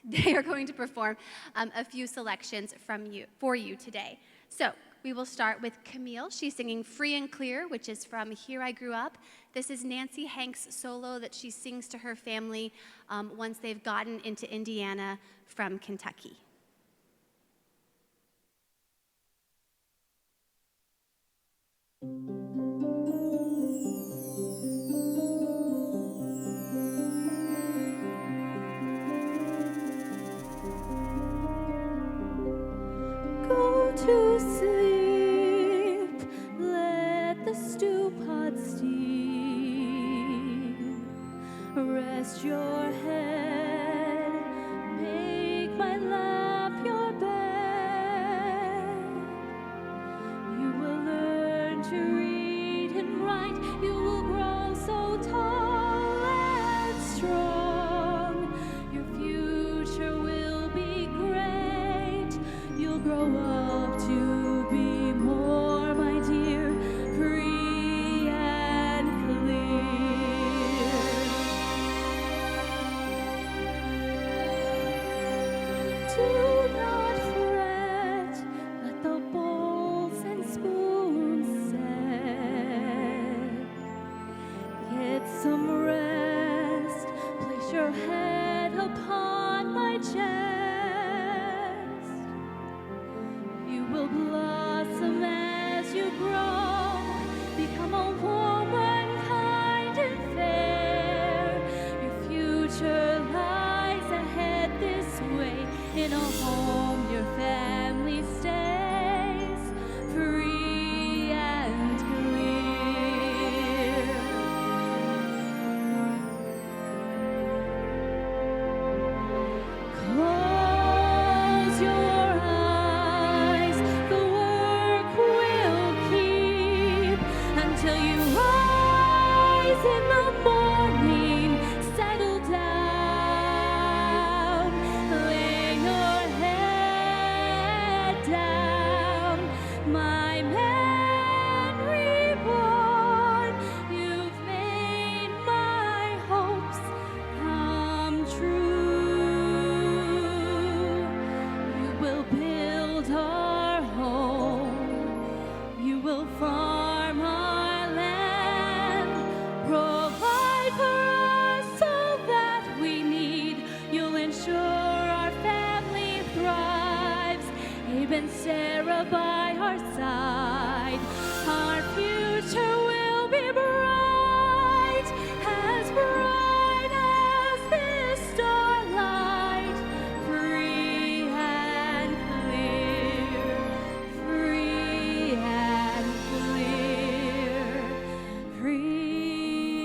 They are going to perform a few selections for you today. So we will start with Camille. She's singing Free and Clear, which is from Here I Grew Up. This is Nancy Hanks' solo that she sings to her family once they've gotten into Indiana from Kentucky. Go to sleep, let the stew pot steam. Rest your head, make my lap your bed. You will learn to read and write, you will grow so tall and strong. Your future will be great, you'll grow up to be more, my dear, free and clear. Do not fret, let the bowls and spoons set. Get some rest, place your head upon my chest. You will blossom as you grow, become a woman kind and fair. Your future lies ahead this way, in a home your family stays, free and clear. Close your eyes, the work will keep until you rise in the morning. Settle down, lay your head down, my man reborn. You've made my hopes come true. You will build our home, you will farm our land, provide for us all that we need. You'll ensure our family thrives. Abe and Sarah by our side, our future will be bright as this starlight, free and clear, free and clear, free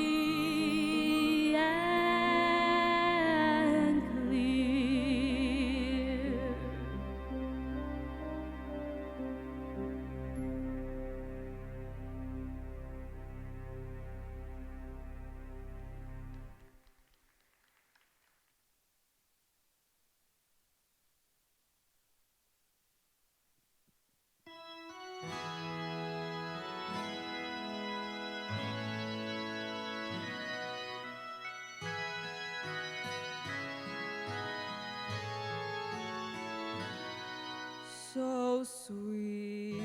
and clear. So sweet,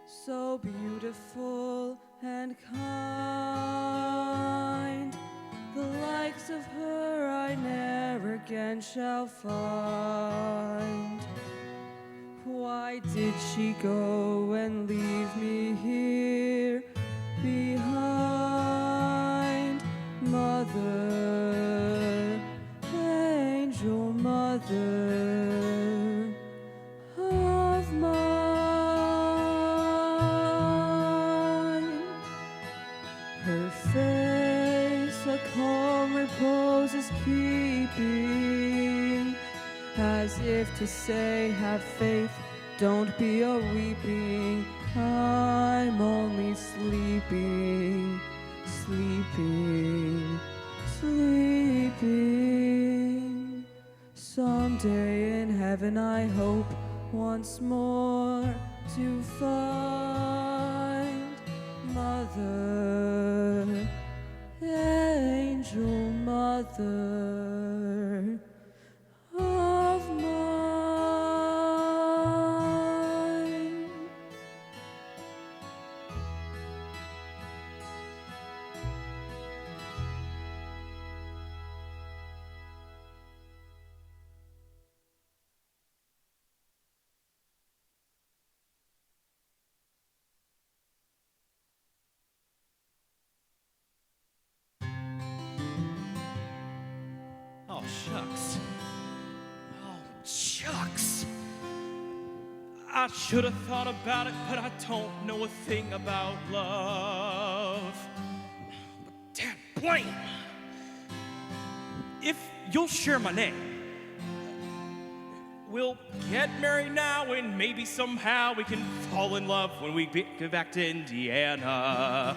so beautiful and kind. The likes of her I never again shall find. Why did she go and leave me here behind? Mother, angel mother of mine. Her face a calm repose is keeping, as if to say, have faith, don't be a weeping. I'm only sleeping, sleeping, sleeping. Someday in heaven I hope once more to find Mother, angel mother shucks. Oh, shucks. I should have thought about it, but I don't know a thing about love. But dad blame. If you'll share my name, we'll get married now and maybe somehow we can fall in love when we get back to Indiana.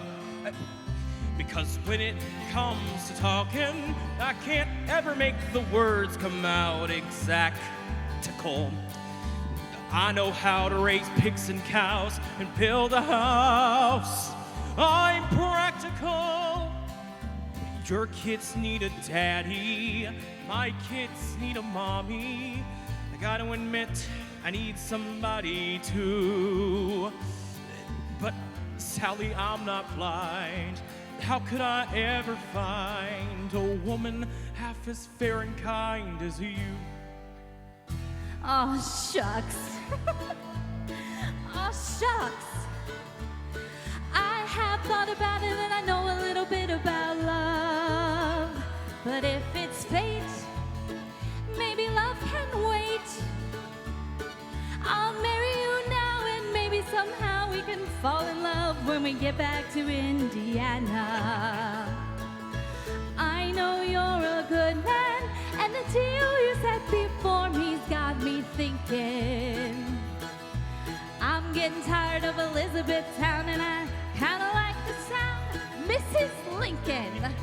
Because when it comes to talking, I can't ever make the words come out exactical. I know how to raise pigs and cows and build a house. I'm practical. Your kids need a daddy. My kids need a mommy. I gotta admit, I need somebody too. But Sally, I'm not blind. How could I ever find a woman half as fair and kind as you? Oh, shucks. Oh, shucks. I have thought about it and I know a little bit about love. But if it's fate, maybe love can wait. I'll marry you now and maybe somehow we can fall in love when we get back to Indiana. I know you're a good man, and the deal you set before me's got me thinking. I'm getting tired of Elizabethtown, and I kinda like the sound of Mrs. Lincoln.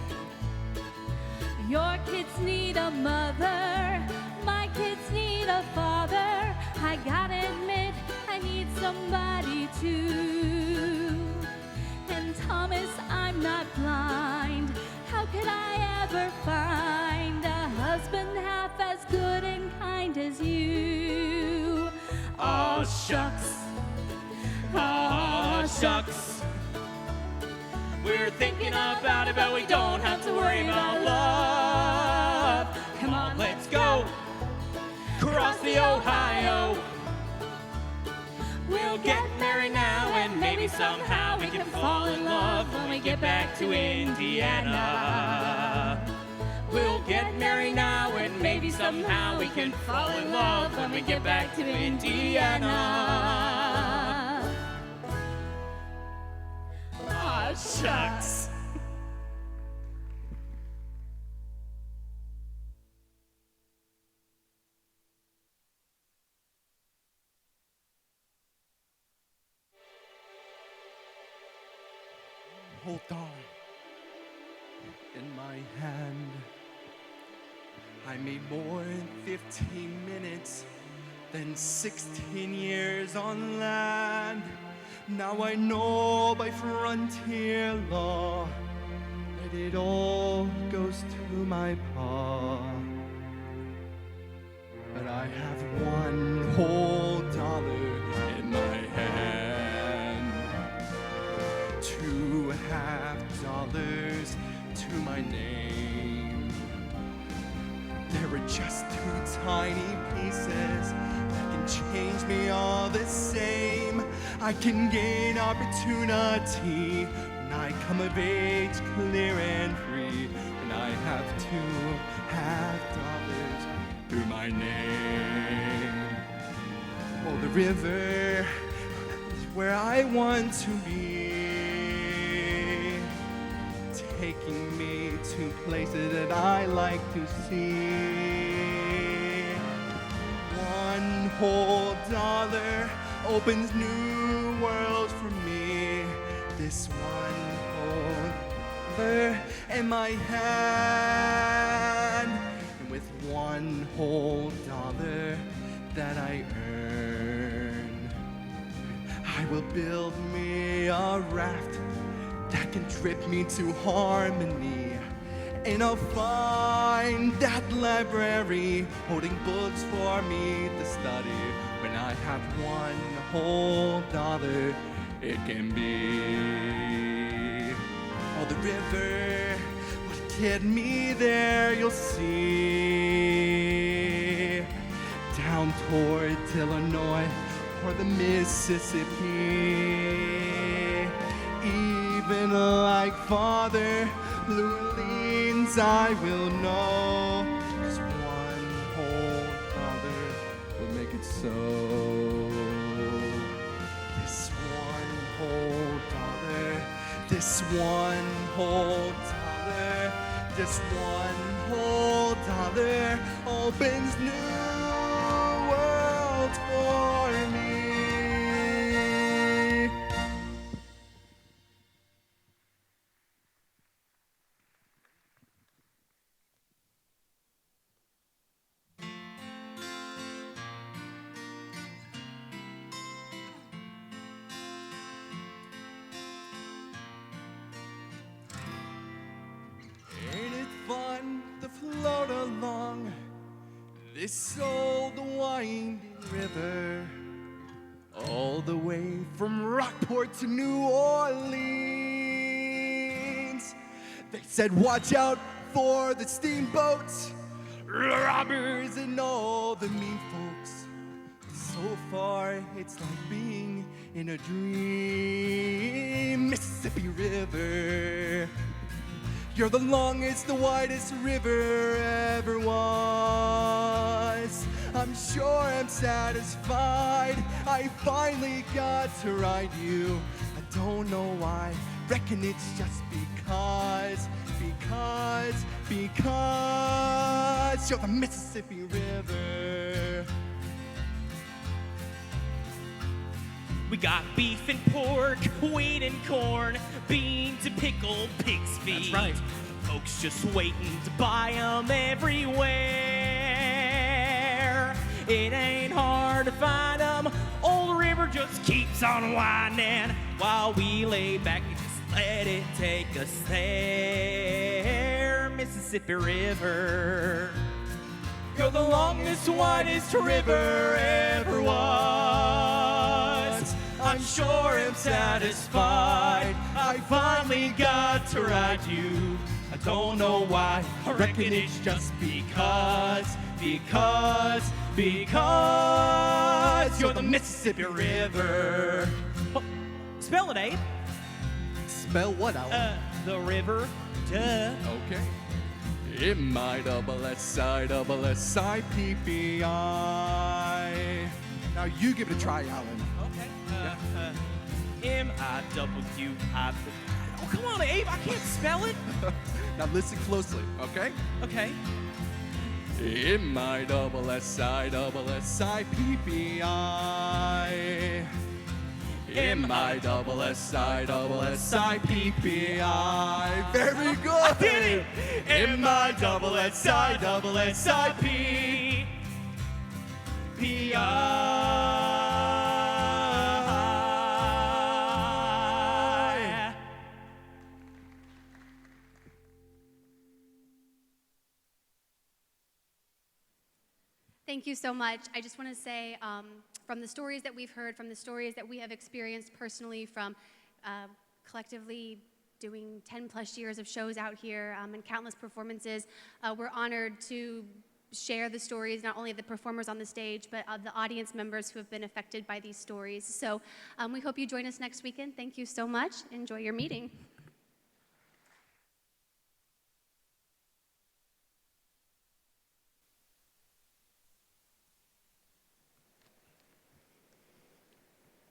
Your kids need a mother, my kids need a father. I gotta admit, I need somebody too. And Thomas, I'm not blind. How could I ever find a husband half as good and kind as you? Oh, shucks. Oh, shucks. We're thinking about it, but we don't have to worry about love. Come on, let's go. Cross the Ohio. We'll get married now and maybe somehow we can fall in love when we get back to Indiana. We'll get married now and maybe somehow we can fall in love when we get back to Indiana. Aw, shucks. Hold on. In my hand, I made more in 15 minutes than 16 years on land. Now I know by frontier law that it all goes to my paw. But I have one whole dollar in my hand, $2.50 to my name. There are just two tiny pieces that can change me all the same. I can gain opportunity when I come of age clear and free. And I have $2.50 through my name. Oh, the river is where I want to be, taking me to places that I like to see. One whole dollar opens new worlds for me. This one whole dollar in my hand, and with one whole dollar that I earn, I will build me a raft that can trip me to harmony. And I'll find that library holding books for me to study. When I have one whole dollar, it can be. Oh, the river will get me there, you'll see. Down towards Illinois or the Mississippi. Even like Father Blue Orleans, I will know. 'Cause could sow. This one whole dollar, this one whole dollar, this one whole dollar opens new worlds for me. Ain't it fun to float along this old winding river, all the way from Rockport to New Orleans? They said, watch out for the steamboats, robbers, and all the mean folks. So far, it's like being in a dream. Mississippi River, you're the longest, the widest river ever was. I'm sure I'm satisfied. I finally got to ride you. I don't know why. Reckon it's just because you're the Mississippi River. We got beef and pork, wheat and corn, beans and pickled pig's feet. That's right. Folks just waiting to buy 'em everywhere. It ain't hard to find 'em. Old River just keeps on winding while we lay back and just let it take us there. Mississippi River, you're the longest, widest river ever was. I'm sure I'm satisfied. I finally got to ride you. I don't know why. I reckon it's just because you're the Mississippi River. Oh, spell it, Abe. Spell what out? The river. Duh. Okay. M-I-double-S-I-double-S-I-P-P-I. Now you give it a try, Alan. Okay. M-I-double-U-I. Oh, come on, Abe. I can't spell it. Now listen closely, okay? Okay. M-I-double-S-I-double-S-I-P-P-I. M-I-double-S-I-double-S-I-P-P-I. Very good. I did it. M-I-double-S-I-double-S-I-P-P-I. Thank you so much. I just want to say, from the stories that we've heard, from the stories that we have experienced personally, from collectively doing 10 plus years of shows out here and countless performances, we're honored to share the stories, not only of the performers on the stage, but of the audience members who have been affected by these stories. So we hope you join us next weekend. Thank you so much. Enjoy your meeting.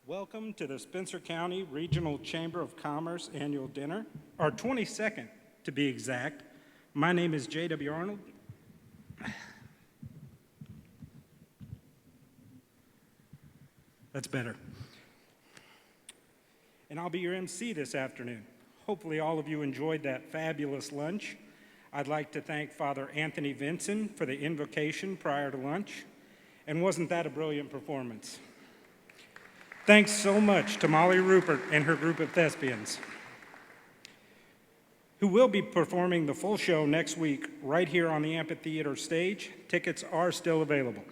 Welcome to the Spencer County Regional Chamber of Commerce Annual Dinner, our 22nd to be exact. My name is J.W. Arnold. That's better. And I'll be your MC this afternoon. Hopefully all of you enjoyed that fabulous lunch. I'd like to thank Father Anthony Vinson for the invocation prior to lunch. And wasn't that a brilliant performance? Thanks so much to Molly Rupert and her group of thespians, who will be performing the full show next week right here on the amphitheater stage. Tickets are still available.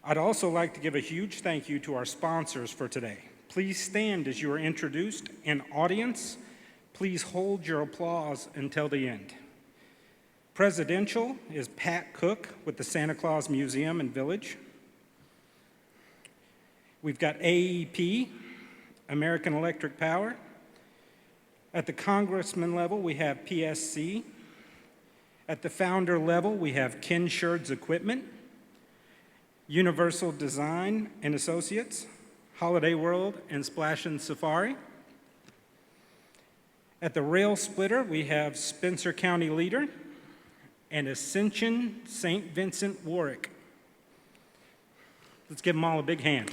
I'd also like to give a huge thank you to our sponsors for today. Please stand as you are introduced, and audience, please hold your applause until the end. Presidential is Pat Cook with the Santa Claus Museum and Village. We've got AEP, American Electric Power. At the congressman level, we have PSC. At the founder level, we have Ken Sherd's Equipment. Universal Design and Associates, Holiday World, and Splash and Safari. At the Rail Splitter, we have Spencer County Leader and Ascension St. Vincent Warwick. Let's give them all a big hand.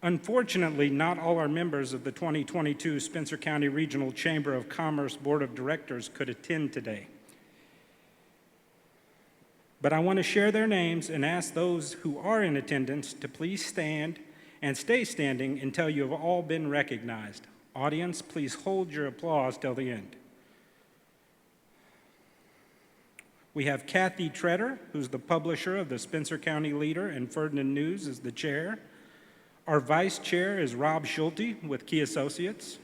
Unfortunately, not all our members of the 2022 Spencer County Regional Chamber of Commerce Board of Directors could attend today. But I want to share their names and ask those who are in attendance to please stand and stay standing until you have all been recognized. Audience, please hold your applause till the end. We have Kathy Treader, who's the publisher of the Spencer County Leader and Ferdinand News, as the chair. Our vice chair is Rob Schulte with Key Associates.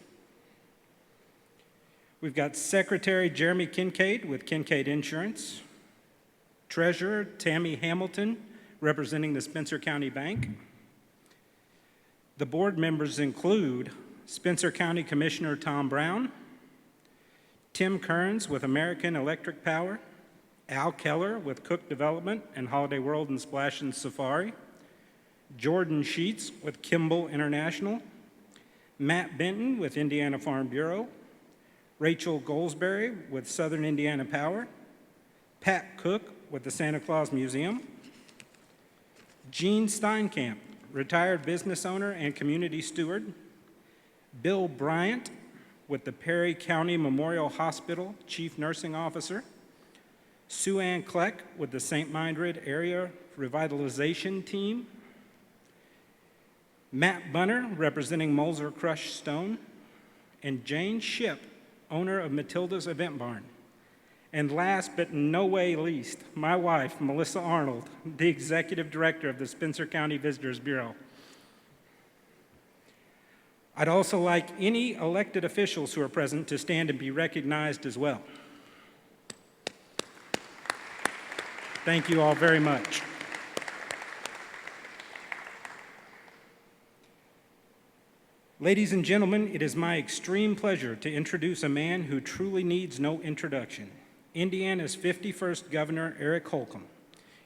We've got Secretary Jeremy Kincaid with Kincaid Insurance. Treasurer Tammy Hamilton, representing the Spencer County Bank. The board members include Spencer County Commissioner Tom Brown, Tim Kearns with American Electric Power, Al Keller with Cook Development and Holiday World and Splash and Safari, Jordan Sheets with Kimball International, Matt Benton with Indiana Farm Bureau, Rachel Goldsberry with Southern Indiana Power, Pat Cook with the Santa Claus Museum, Gene Steinkamp, retired business owner and community steward, Bill Bryant with the Perry County Memorial Hospital Chief Nursing Officer, Sue Ann Kleck with the St. Mildred Area Revitalization Team, Matt Bunner, representing Moser Crush Stone, and Jane Shipp, owner of Matilda's Event Barn. And last but in no way least, my wife, Melissa Arnold, the Executive Director of the Spencer County Visitors Bureau. I'd also like any elected officials who are present to stand and be recognized as well. Thank you all very much. Ladies and gentlemen, it is my extreme pleasure to introduce a man who truly needs no introduction, Indiana's 51st Governor Eric Holcomb.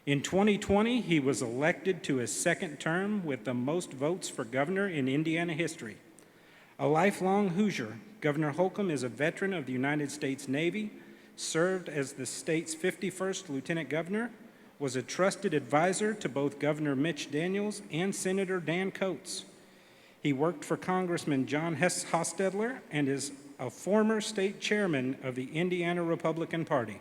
In 2020, he was elected to his second term with the most votes for governor in Indiana history. A lifelong Hoosier, Governor Holcomb is a veteran of the United States Navy, served as the state's 51st Lieutenant Governor, was a trusted advisor to both Governor Mitch Daniels and Senator Dan Coates. He worked for Congressman John Hostetler and is a former state chairman of the Indiana Republican Party.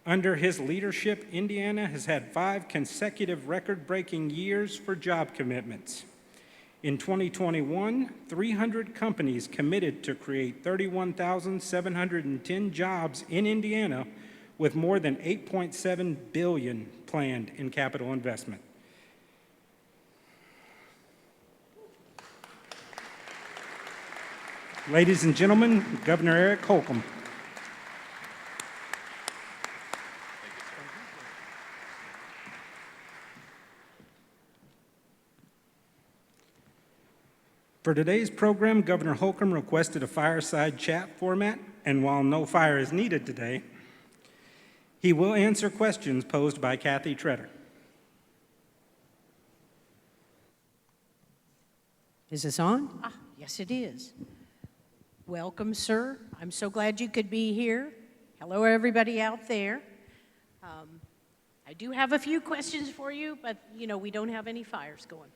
Under his leadership, Indiana has had 5 consecutive record-breaking years for job commitments. In 2021, 300 companies committed to create 31,710 jobs in Indiana, with more than $8.7 billion planned in capital investment. Ladies and gentlemen, Governor Eric Holcomb. For today's program, Governor Holcomb requested a fireside chat format, and while no fire is needed today, he will answer questions posed by Kathy Treader. Is this on? Yes, it is. Welcome, sir. I'm so glad you could be here. Hello, everybody out there. I do have a few questions for you, but, we don't have any fires going.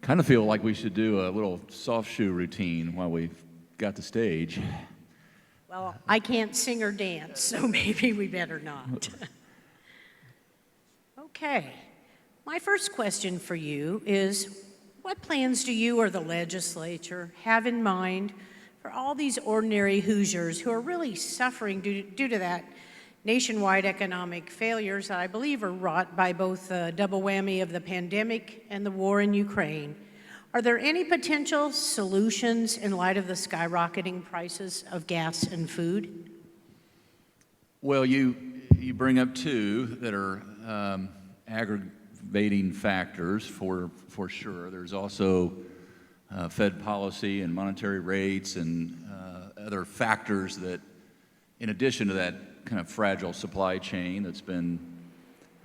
Kind of feel like we should do a little soft shoe routine while we've got the stage. Well, I can't sing or dance, so maybe we better not. Okay. My first question for you is, what plans do you or the legislature have in mind for all these ordinary Hoosiers who are really suffering due to that nationwide economic failures that I believe are wrought by both the double whammy of the pandemic and the war in Ukraine? Are there any potential solutions in light of the skyrocketing prices of gas and food? Well, you bring up 2 that are aggravating factors for sure. There's also Fed policy and monetary rates and other factors that in addition to that kind of fragile supply chain that's been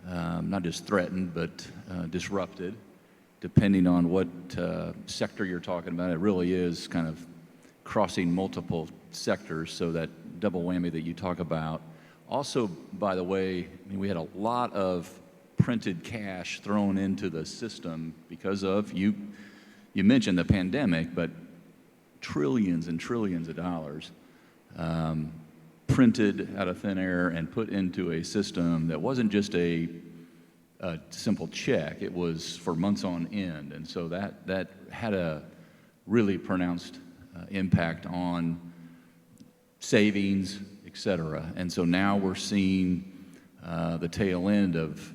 not just threatened, but disrupted, depending on what sector you're talking about. It really is kind of crossing multiple sectors, so that double whammy that you talk about. Also, by the way, I mean, we had a lot of printed cash thrown into the system because of, you mentioned the pandemic, but trillions and trillions of dollars printed out of thin air and put into a system that wasn't just a simple check. It was for months on end. And so that had a really pronounced impact on savings, et cetera. And so now we're seeing the tail end of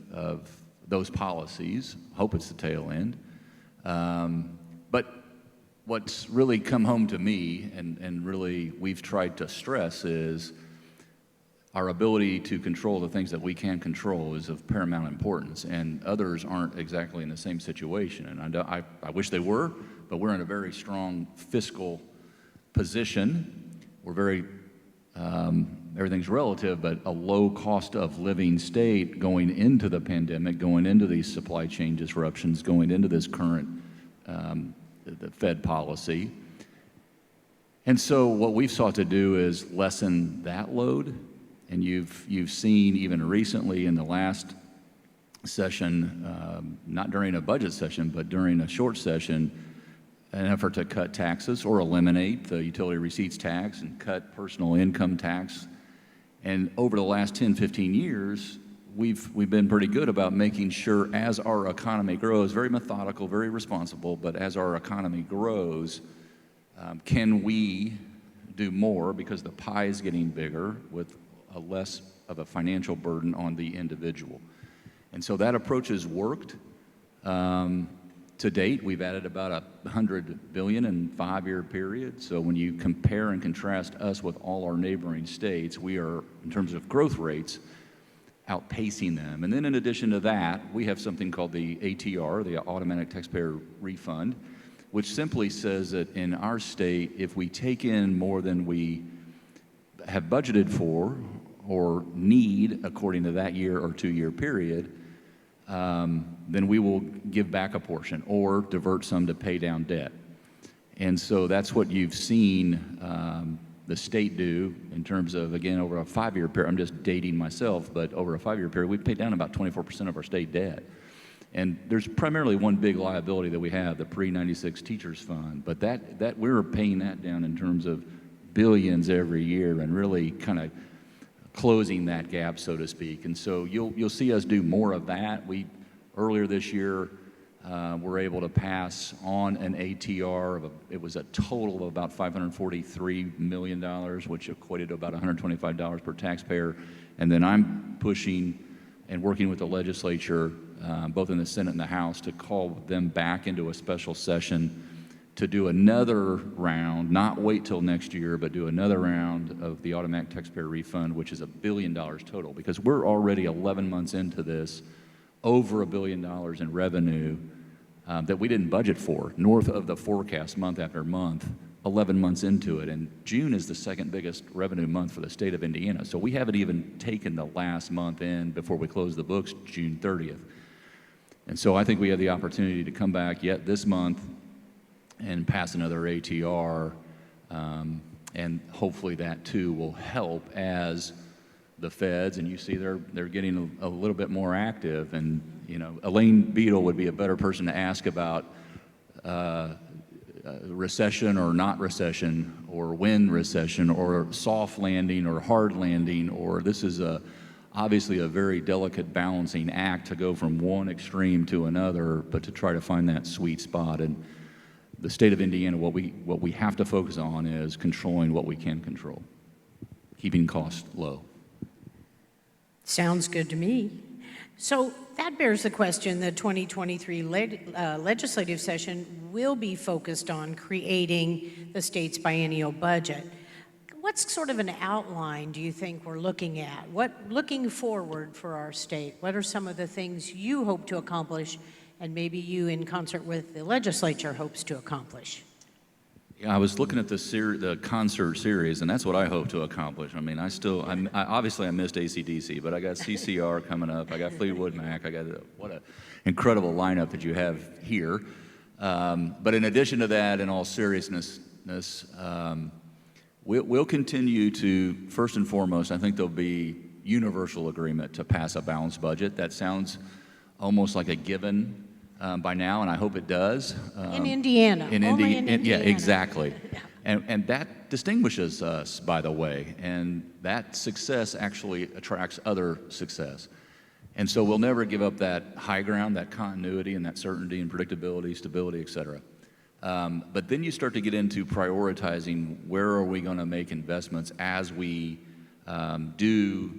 those policies. Hope it's the tail end. But what's really come home to me, and really we've tried to stress, is our ability to control the things that we can control is of paramount importance, and others aren't exactly in the same situation. And I wish they were, but we're in a very strong fiscal position. We're very, everything's relative, but a low cost of living state going into the pandemic, going into these supply chain disruptions, going into this current the Fed policy. And so what we've sought to do is lessen that load. And you've seen even recently in the last session, not during a budget session, but during a short session, an effort to cut taxes or eliminate the utility receipts tax and cut personal income tax. And over the last 10, 15 years, we've been pretty good about making sure as our economy grows, very methodical, very responsible, but as our economy grows, can we do more because the pie is getting bigger with a less of a financial burden on the individual. And so that approach has worked. To date, we've added about $100 billion in a 5-year period. So when you compare and contrast us with all our neighboring states, we are, in terms of growth rates, outpacing them. And then in addition to that, we have something called the ATR, the Automatic Taxpayer Refund, which simply says that in our state, if we take in more than we have budgeted for or need according to that year or 2-year period, then we will give back a portion or divert some to pay down debt. And so that's what you've seen the state do in terms of, again, over a 5-year period. I'm just dating myself, but over a 5-year period, we've paid down about 24% of our state debt. And there's primarily one big liability that we have, the pre-96 Teachers Fund, but that we're paying that down in terms of billions every year and really kind of closing that gap, so to speak. And so you'll see us do more of that. We earlier this year were able to pass on an ATR it was a total of about $543 million, which equated to about $125 per taxpayer. And then I'm pushing and working with the legislature, both in the Senate and the House, to call them back into a special session to do another round, not wait till next year, but do another round of the automatic taxpayer refund, which is $1 billion total, because we're already 11 months into this, over $1 billion in revenue that we didn't budget for, north of the forecast month after month, 11 months into it. And June is the second biggest revenue month for the state of Indiana. So we haven't even taken the last month in before we close the books June 30th. And so I think we have the opportunity to come back yet this month and pass another ATR, and hopefully that too will help as the feds, and you see they're getting a little bit more active. And you know, Elaine Beadle would be a better person to ask about recession or not recession, or when recession, or soft landing or hard landing, or this is obviously a very delicate balancing act to go from one extreme to another, but to try to find that sweet spot. And the state of Indiana, what we have to focus on is controlling what we can control, keeping costs low. Sounds good to me. So that bears the question, the 2023 legislative session will be focused on creating the state's biennial budget. What's sort of an outline do you think we're looking at? Looking forward for our state, what are some of the things you hope to accomplish and maybe you in concert with the legislature hopes to accomplish? Yeah, I was looking at the concert series, and that's what I hope to accomplish. I mean, obviously I missed AC/DC, but I got CCR coming up. I got Fleetwood Mac. What an incredible lineup that you have here. But in addition to that, in all seriousness, we'll continue to, first and foremost, I think there'll be universal agreement to pass a balanced budget. That sounds almost like a given by now, and I hope it does. In Indiana. Only in Indiana. Yeah, exactly. And that distinguishes us, by the way, and that success actually attracts other success. And so we'll never give up that high ground, that continuity and that certainty and predictability, stability, et cetera. But then you start to get into prioritizing where are we going to make investments as we do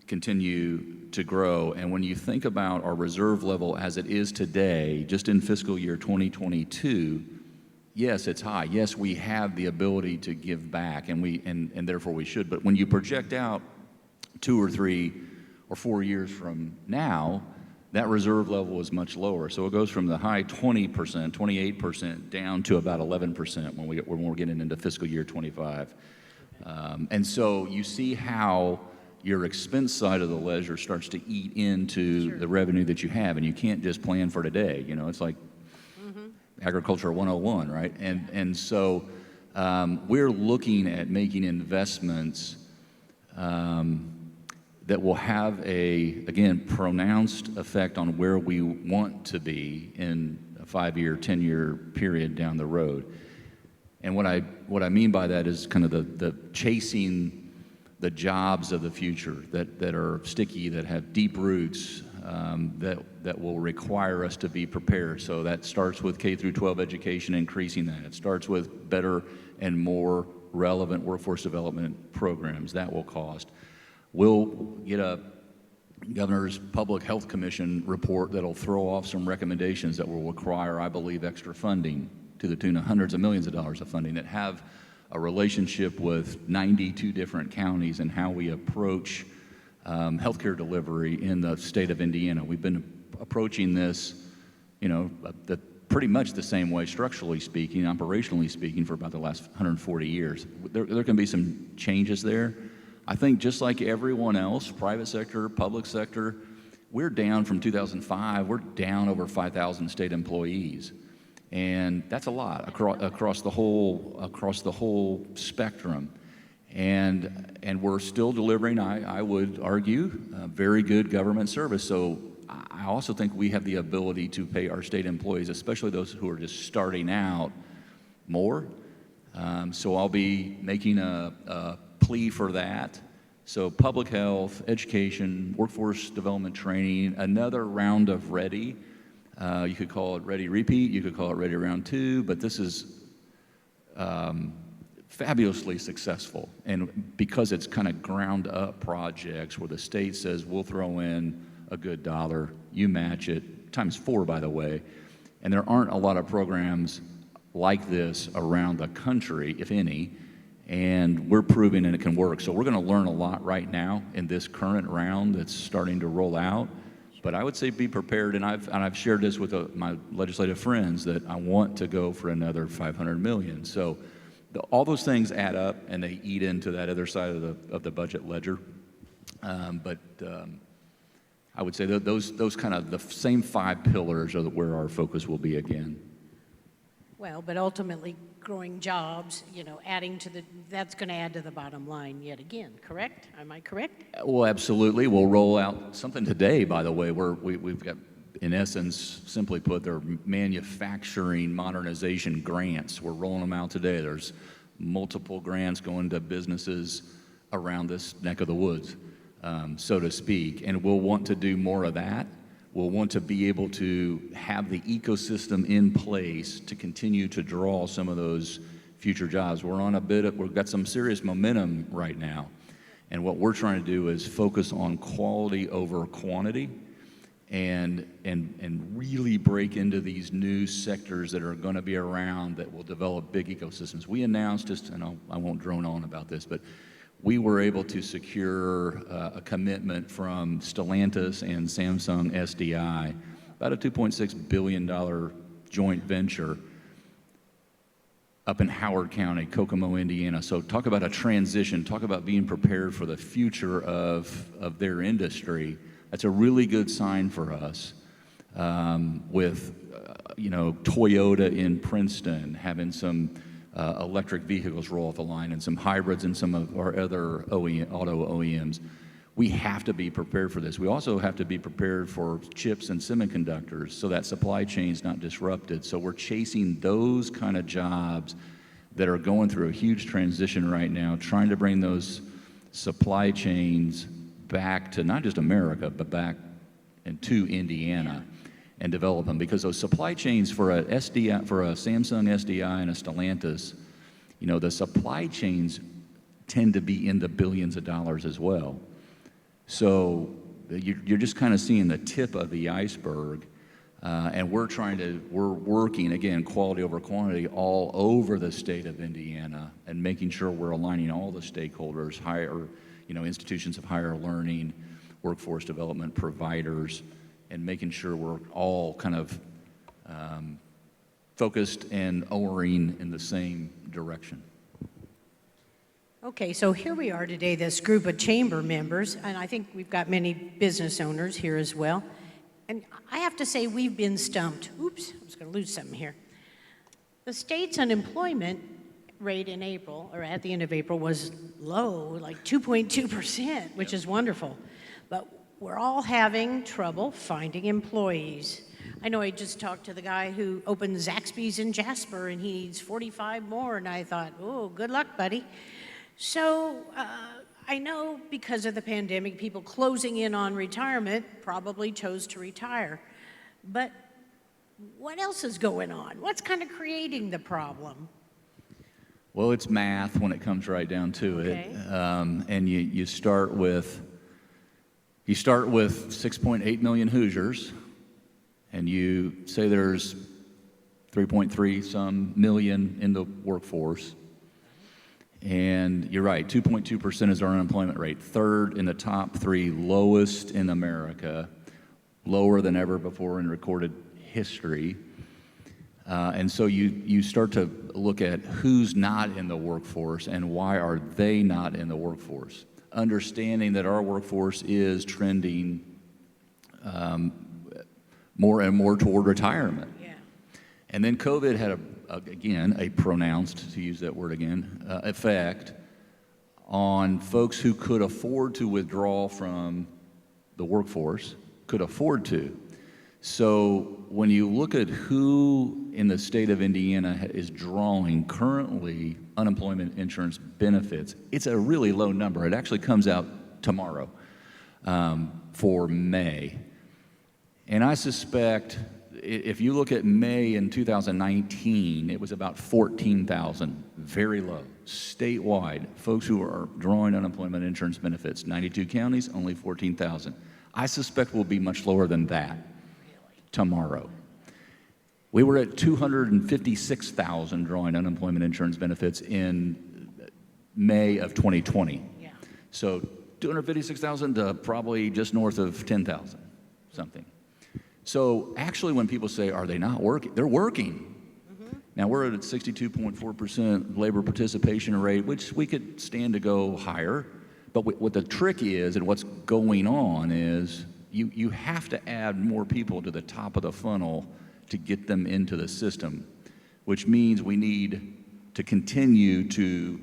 continue to grow. And when you think about our reserve level as it is today, just in fiscal year 2022, yes, it's high. Yes, we have the ability to give back, and therefore we should. But when you project out 2 or 3 or 4 years from now, that reserve level is much lower. So it goes from the high 20%, 28% down to about 11% when we're getting into fiscal year 25. And so you see how your expense side of the ledger starts to eat into the revenue that you have, and you can't just plan for today. You know, it's like Agriculture 101, right? And so we're looking at making investments that will have again, pronounced effect on where we want to be in a 5-year, 10-year period down the road. And what I mean by that is kind of the chasing the jobs of the future that are sticky, that have deep roots, that will require us to be prepared. So that starts with K through 12 education, increasing that. It starts with better and more relevant workforce development programs. That will cost. We'll get a Governor's Public Health Commission report that'll throw off some recommendations that will require, I believe, extra funding to the tune of hundreds of millions of dollars of funding that have a relationship with 92 different counties and how we approach healthcare delivery in the state of Indiana. We've been approaching this, pretty much the same way, structurally speaking, operationally speaking, for about the last 140 years. There can be some changes there. I think just like everyone else, private sector, public sector, we're down from 2005, we're down over 5,000 state employees. And that's a lot across the whole spectrum. And we're still delivering, I would argue, very good government service. So I also think we have the ability to pay our state employees, especially those who are just starting out, more. So I'll be making a plea for that. So public health, education, workforce development training, another round of READY. You could call it READY Repeat, you could call it READY Round 2, but this is fabulously successful. And because it's kind of ground up projects where the state says, we'll throw in a good dollar, you match it, times 4, by the way. And there aren't a lot of programs like this around the country, if any, and we're proving that it can work. So we're going to learn a lot right now in this current round that's starting to roll out. But I would say be prepared, and I've shared this with my legislative friends, that I want to go for another $500 million. So all those things add up, and they eat into that other side of the budget ledger. But I would say that those kind of the same 5 pillars are where our focus will be again. Well, but ultimately, growing jobs, adding to that's going to add to the bottom line yet again, correct? Am I correct? Well, absolutely. We'll roll out something today, by the way, where we've got, in essence, simply put, they're manufacturing modernization grants. We're rolling them out today. There's multiple grants going to businesses around this neck of the woods, so to speak, and we'll want to do more of that. We'll want to be able to have the ecosystem in place to continue to draw some of those future jobs. We've got some serious momentum right now. And what we're trying to do is focus on quality over quantity and really break into these new sectors that are going to be around that will develop big ecosystems. We announced, and I won't drone on about this, but we were able to secure a commitment from Stellantis and Samsung SDI, about a $2.6 billion joint venture up in Howard County, Kokomo, Indiana. So talk about a transition, talk about being prepared for the future of their industry. That's a really good sign for us. With, Toyota in Princeton having some electric vehicles roll off the line and some hybrids and some of our other auto OEMs. We have to be prepared for this. We also have to be prepared for chips and semiconductors so that supply chain's not disrupted. So we're chasing those kind of jobs that are going through a huge transition right now, trying to bring those supply chains back to not just America, but back into Indiana and develop them. Because those supply chains for a SDI, for a Samsung SDI and a Stellantis, the supply chains tend to be in the billions of dollars as well. So you're just kind of seeing the tip of the iceberg, and we're working, again, quality over quantity all over the state of Indiana and making sure we're aligning all the stakeholders, institutions of higher learning, workforce development providers, and making sure we're all kind of focused and oaring in the same direction. Okay, so here we are today, this group of chamber members, and I think we've got many business owners here as well. And I have to say, we've been stumped. Oops, I was going to lose something here. The state's unemployment rate in April, or at the end of April, was low, like 2.2%, which is wonderful. But we're all having trouble finding employees. I know I just talked to the guy who opened Zaxby's in Jasper, and he needs 45 more, and I thought, oh, good luck, buddy. So I know because of the pandemic, people closing in on retirement probably chose to retire. But what else is going on? What's kind of creating the problem? Well, it's math when it comes right down to it. And you start with 6.8 million Hoosiers, and you say there's 3.3 some million in the workforce. And you're right, 2.2% is our unemployment rate, third in the top three, lowest in America, lower than ever before in recorded history. And so you start to look at who's not in the workforce and why are they not in the workforce. Understanding that our workforce is trending more and more toward retirement. Yeah. And then COVID had a pronounced, to use that word again, effect on folks who could afford to withdraw from the workforce, could afford to. So when you look at who in the state of Indiana is drawing currently unemployment insurance benefits, it's a really low number. It actually comes out tomorrow for May. And I suspect if you look at May in 2019, it was about 14,000, very low, statewide, folks who are drawing unemployment insurance benefits. 92 counties, only 14,000. I suspect we'll be much lower than that tomorrow. We were at 256,000 drawing unemployment insurance benefits in May of 2020. Yeah. So 256,000 to probably just north of 10,000, something. So actually when people say, are they not working? They're working. Mm-hmm. Now we're at a 62.4% labor participation rate, which we could stand to go higher. But what the trick is and what's going on is you have to add more people to the top of the funnel to get them into the system, which means we need to continue to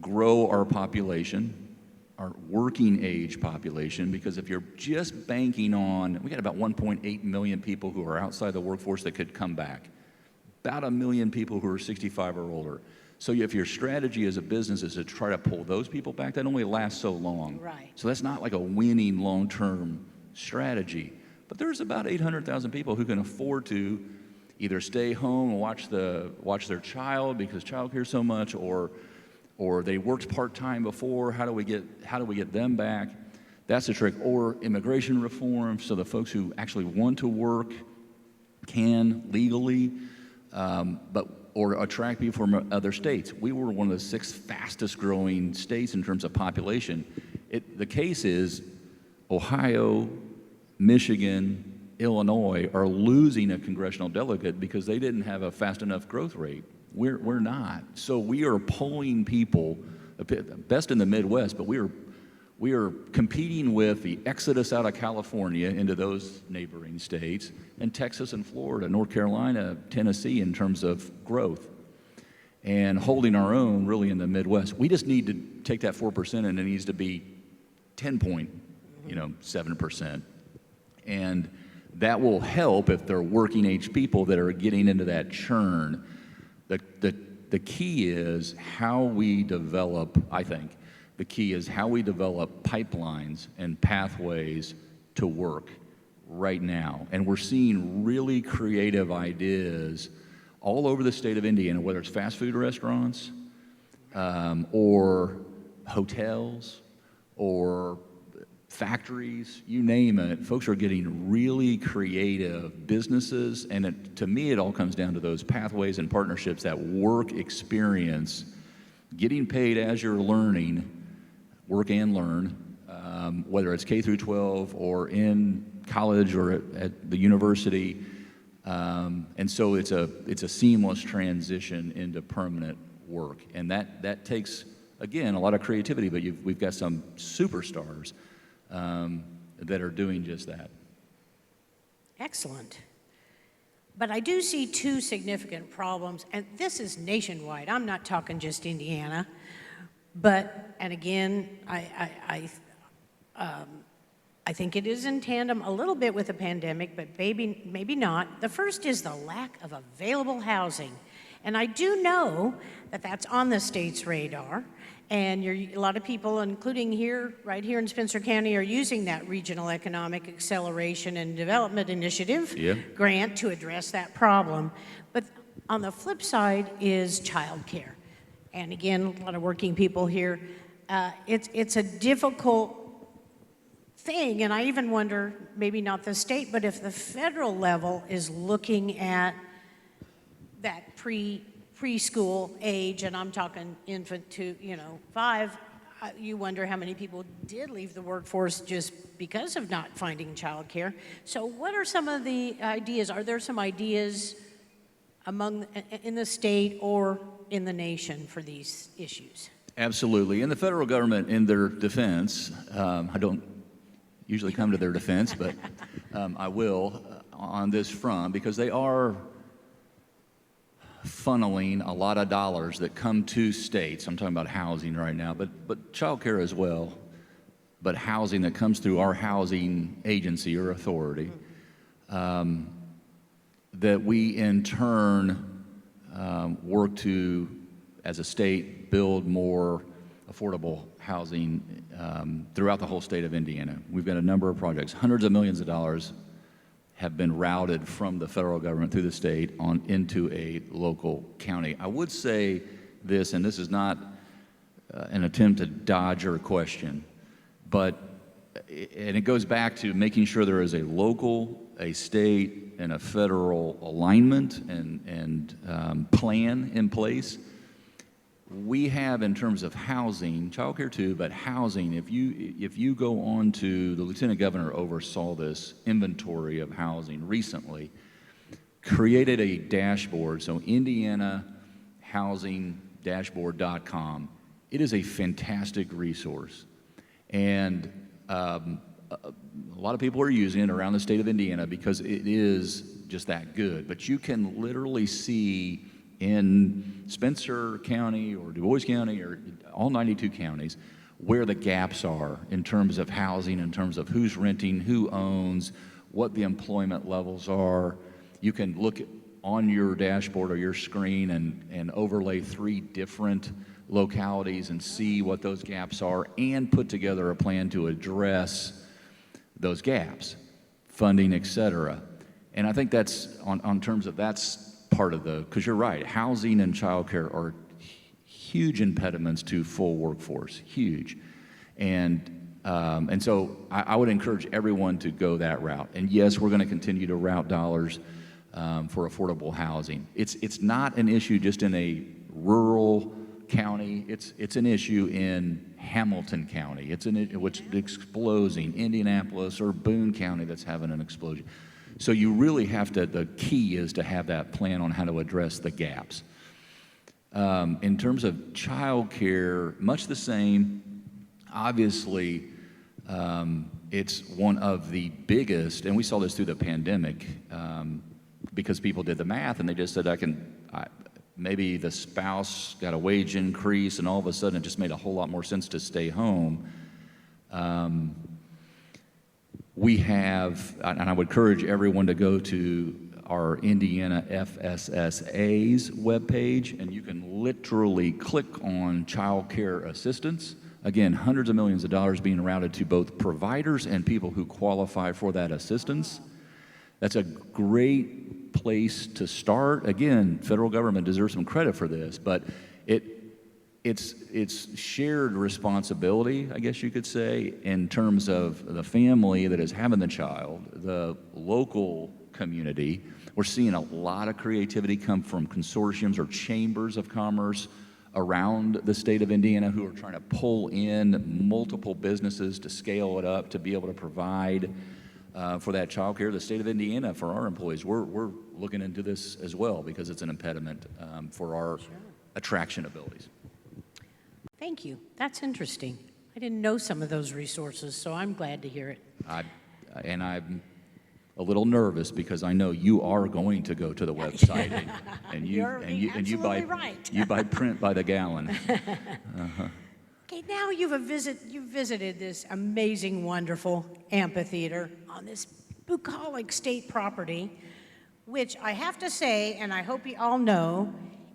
grow our population, our working age population, because if you're just banking on, we got about 1.8 million people who are outside the workforce that could come back, about 1 million people who are 65 or older. So if your strategy as a business is to try to pull those people back, that only lasts so long. Right. So that's not like a winning long-term strategy. But there's about 800,000 people who can afford to either stay home and watch their child because childcare is so much, or they worked part-time before. How do we get them back? That's the trick. Or immigration reform, so the folks who actually want to work can legally, or attract people from other states. We were one of the 6 fastest growing states in terms of population. The case is Ohio, Michigan, Illinois are losing a congressional delegate because they didn't have a fast enough growth rate. We're not. So we are pulling people, best in the Midwest, but we are competing with the exodus out of California into those neighboring states, and Texas and Florida, North Carolina, Tennessee in terms of growth, and holding our own really in the Midwest. We just need to take that 4% and it needs to be 10.7%. And that will help if they're working age people that are getting into that churn. The key is how we develop, I think, the key is how we develop pipelines and pathways to work right now. And we're seeing really creative ideas all over the state of Indiana, whether it's fast food restaurants or hotels or factories, you name it. Folks are getting really creative businesses, and to me it all comes down to those pathways and partnerships, that work experience, getting paid as you're learning, work and learn, whether it's K through 12 or in college or at the university. And so it's a seamless transition into permanent work, and that takes, again, a lot of creativity, but we've got some superstars that are doing just that. Excellent. But I do see two significant problems, and this is nationwide. I'm not talking just Indiana. But, and again, I think it is in tandem a little bit with the pandemic, but maybe not. The first is the lack of available housing. And I do know that that's on the state's radar. And a lot of people, including right here in Spencer County, are using that Regional Economic Acceleration and Development Initiative grant to address that problem. But on the flip side is childcare. And again, a lot of working people here. It's a difficult thing, and I even wonder, maybe not the state, but if the federal level is looking at that preschool age, and I'm talking infant to 5, you wonder how many people did leave the workforce just because of not finding childcare. So what are some of the ideas? Are there some ideas in the state or in the nation for these issues? Absolutely. And the federal government, in their defense, I don't usually come to their defense, but I will on this front, because they are funneling a lot of dollars that come to states. I'm talking about housing right now, but childcare as well, but housing that comes through our housing agency or authority, that we in turn work to, as a state, build more affordable housing throughout the whole state of Indiana. We've got a number of projects. Hundreds of millions of dollars have been routed from the federal government through the state on into a local county. I would say this, and this is not an attempt to dodge your question, and it goes back to making sure there is a local, a state, and a federal alignment and plan in place. We have, in terms of housing, childcare too, but housing, if you go on to, the Lieutenant Governor oversaw this inventory of housing recently, created a dashboard, so indianahousingdashboard.com. It is a fantastic resource, and a lot of people are using it around the state of Indiana because it is just that good. But you can literally see in Spencer County or Du Bois County or all 92 counties where the gaps are in terms of housing, in terms of who's renting, who owns, what the employment levels are. You can look on your dashboard or your screen and overlay 3 different localities and see what those gaps are and put together a plan to address those gaps, funding, et cetera. And I think that's, on terms of, that's part of because you're right, housing and childcare are huge impediments to full workforce, huge. And so I would encourage everyone to go that route. And yes, we're going to continue to route dollars for affordable housing. It's not an issue just in a rural county. It's an issue in Hamilton County. It's which exploding. Indianapolis or Boone County that's having an explosion. So you really have to, the key is to have that plan on how to address the gaps. In terms of childcare, much the same. Obviously, it's one of the biggest, and we saw this through the pandemic, because people did the math and they just said, maybe the spouse got a wage increase and all of a sudden it just made a whole lot more sense to stay home. We have, and I would encourage everyone to go to our Indiana FSSA's webpage, and you can literally click on child care assistance. Again, hundreds of millions of dollars being routed to both providers and people who qualify for that assistance. That's a great place to start. Again, federal government deserves some credit for this, but it's shared responsibility, I guess you could say, in terms of the family that is having the child, the local community. We're seeing a lot of creativity come from consortiums or chambers of commerce around the state of Indiana who are trying to pull in multiple businesses to scale it up to be able to provide for that child care. The state of Indiana, for our employees, we're looking into this as well because it's an impediment for our attraction abilities. Thank you. That's interesting. I didn't know some of those resources, so I'm glad to hear it. And I'm a little nervous because I know you are going to go to the website and you buy print by the gallon. Okay, now you've visited this amazing, wonderful amphitheater on this bucolic state property, which I have to say, and I hope you all know,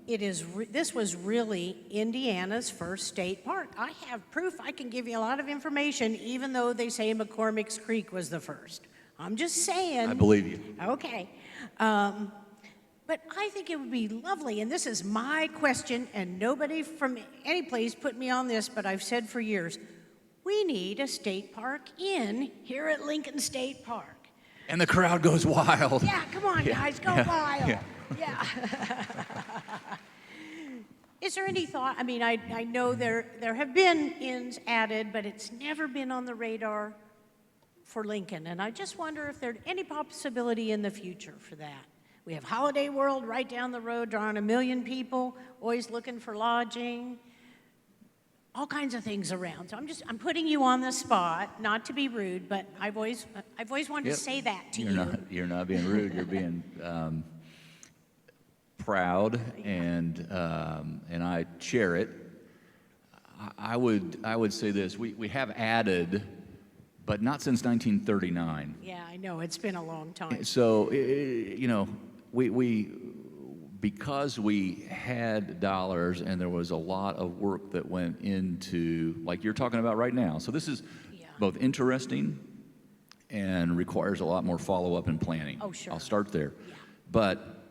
this was really Indiana's first state park. I have proof. I can give you a lot of information, even though they say McCormick's Creek was the first. I'm just saying. I believe you. Okay. But I think it would be lovely, and this is my question, and nobody from any place put me on this, but I've said for years, we need a state park here at Lincoln State Park. And the crowd goes wild. Yeah, come on, guys, go wild. Yeah. Is there any thought? I mean, I know there have been inns added, but it's never been on the radar for Lincoln, and I just wonder if there's any possibility in the future for that. We have Holiday World right down the road, drawing 1 million people, always looking for lodging, all kinds of things around. So I'm putting you on the spot, not to be rude, but I've always wanted to say that to you. You're not being rude. You're being proud, and I share it. I would say this: we have added, but not since 1939. Yeah, I know, it's been a long time. So, we because we had dollars and there was a lot of work that went into, like you're talking about right now. So this is both interesting and requires a lot more follow-up and planning. Oh, sure. I'll start there. Yeah. But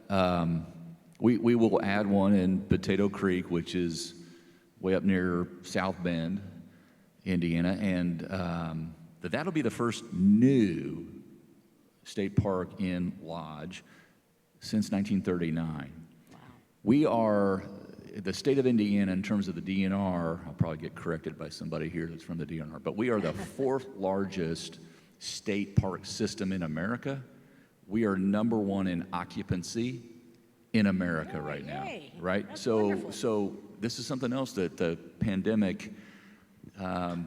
we will add one in Potato Creek, which is way up near South Bend, Indiana, and that'll be the first new state park in Lodge since 1939. Wow. We are, the state of Indiana, in terms of the DNR, I'll probably get corrected by somebody here that's from the DNR, but we are the 4th largest state park system in America. We are #1 in occupancy in America right now, right? That's so wonderful. So this is something else that the pandemic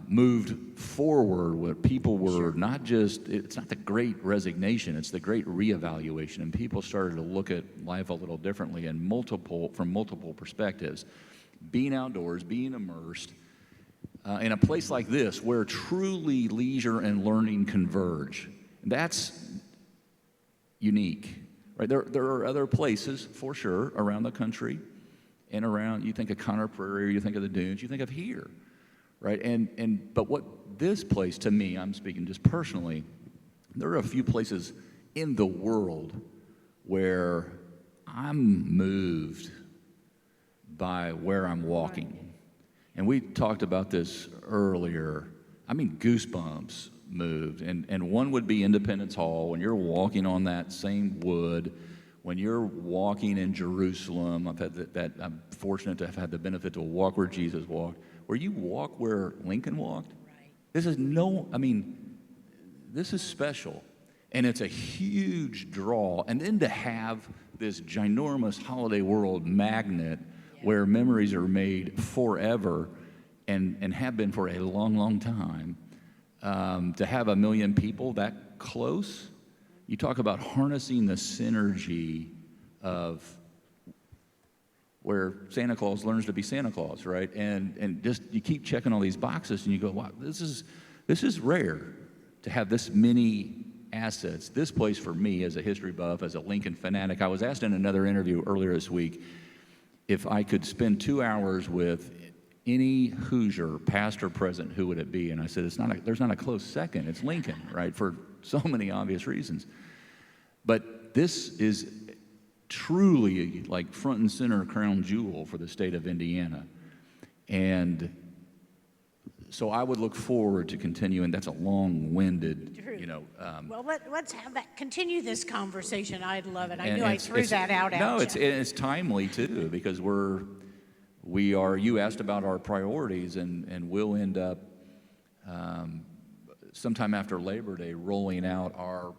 moved forward, where people were not just, it's not the great resignation, it's the great reevaluation, and people started to look at life a little differently and from multiple perspectives. Being outdoors, being immersed in a place like this where truly leisure and learning converge, that's unique, right? There are other places, for sure, around the country and around, you think of Conner Prairie, you think of the dunes, you think of here. Right, but what this place, to me, I'm speaking just personally, there are a few places in the world where I'm moved by where I'm walking. And we talked about this earlier. I mean, goosebumps moved. And one would be Independence Hall, when you're walking on that same wood, when you're walking in Jerusalem. I've had I'm fortunate to have had the benefit to walk where Jesus walked. Where you walk where Lincoln walked, right. This is special, and it's a huge draw. And then to have this ginormous Holiday World magnet where memories are made forever and have been for a long, long time. To have 1 million people that close, you talk about harnessing the synergy of where Santa Claus learns to be Santa Claus, right? And just you keep checking all these boxes and you go, wow, this is rare to have this many assets. This place for me as a history buff, as a Lincoln fanatic, I was asked in another interview earlier this week if I could spend 2 hours with any Hoosier, past or present, who would it be? And I said, there's not a close second. It's Lincoln, right? For so many obvious reasons. But this is truly like front and center crown jewel for the state of Indiana. And so I would look forward to continuing. That's a long-winded, Well, let's have that, continue this conversation. I'd love it. I and knew I threw that out No, at you. it's timely too, because we are, you asked about our priorities, and we'll end up sometime after Labor Day rolling out our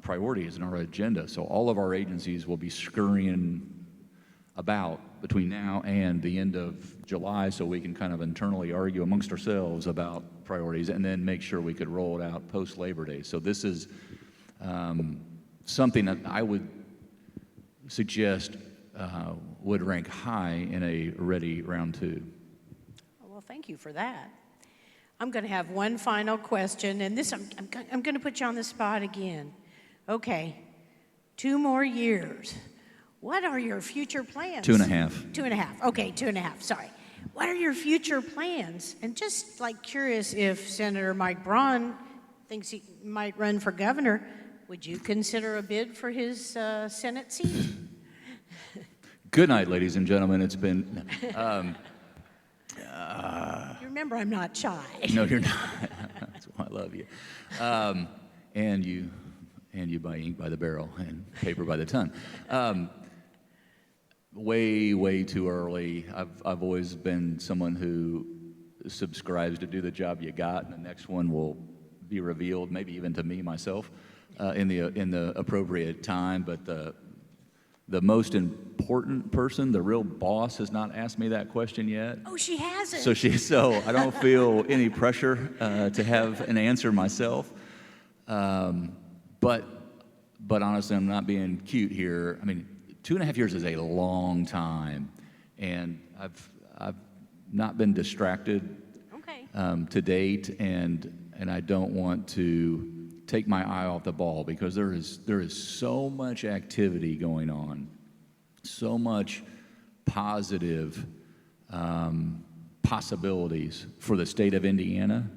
priorities and our agenda. So all of our agencies will be scurrying about between now and the end of July, so we can kind of internally argue amongst ourselves about priorities and then make sure we could roll it out post-Labor Day. So this is something that I would suggest would rank high in a ready round 2. Well, thank you for that. I'm going to have one final question, and this I'm going to put you on the spot again. Okay, 2 more years. What are your future plans? 2.5. 2.5. Okay, 2.5. Sorry. What are your future plans? And just like curious, if Senator Mike Braun thinks he might run for governor, would you consider a bid for his Senate seat? Good night, ladies and gentlemen. It's been. You remember, I'm not shy. No, you're not. That's why I love you. And you buy ink by the barrel and paper by the ton. Way too early. I've always been someone who subscribes to do the job you got, and the next one will be revealed, maybe even to me myself, in the appropriate time. But the most important person, the real boss, has not asked me that question yet. Oh, she hasn't. So I don't feel any pressure to have an answer myself. But honestly, I'm not being cute here. I mean, 2.5 years is a long time, and I've not been distracted to date, and I don't want to take my eye off the ball, because there is so much activity going on, so much positive possibilities for the state of Indiana.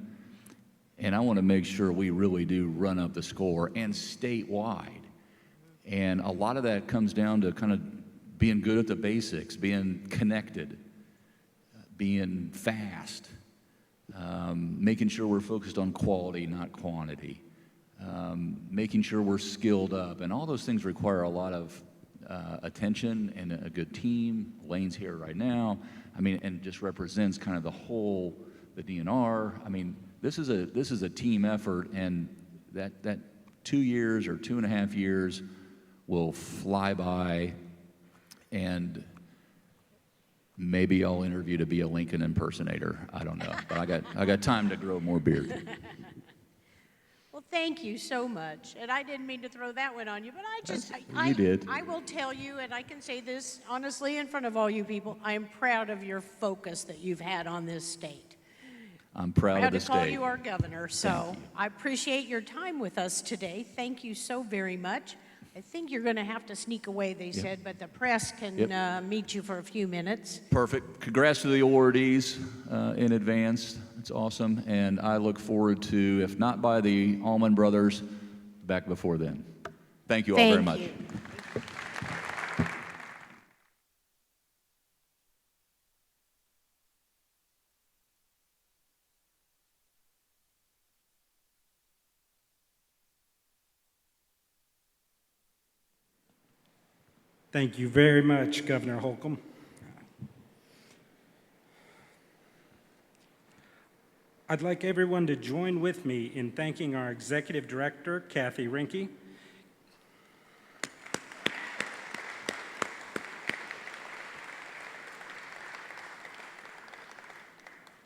And I want to make sure we really do run up the score, and statewide. And a lot of that comes down to kind of being good at the basics, being connected, being fast, making sure we're focused on quality, not quantity, making sure we're skilled up. And all those things require a lot of attention and a good team. Lane's here right now. I mean, and just represents kind of the DNR. I mean, this is a team effort, and that 2 years or 2.5 years will fly by, and maybe I'll interview to be a Lincoln impersonator. I don't know, but I got time to grow more beard. Well, thank you so much. And I didn't mean to throw that one on you, but You did. I will tell you, and I can say this honestly in front of all you people, I am proud of your focus that you've had on this state. I'm proud of the to call state. you our governor, so I appreciate your time with us today. Thank you so very much. I think you're going to have to sneak away, they said, but the press can meet you for a few minutes. Perfect. Congrats to the awardees in advance. It's awesome. And I look forward to, if not by the Allman Brothers, back before then. Thank you all very much. Thank you. Thank you very much, Governor Holcomb. I'd like everyone to join with me in thanking our Executive Director, Kathy Rinke.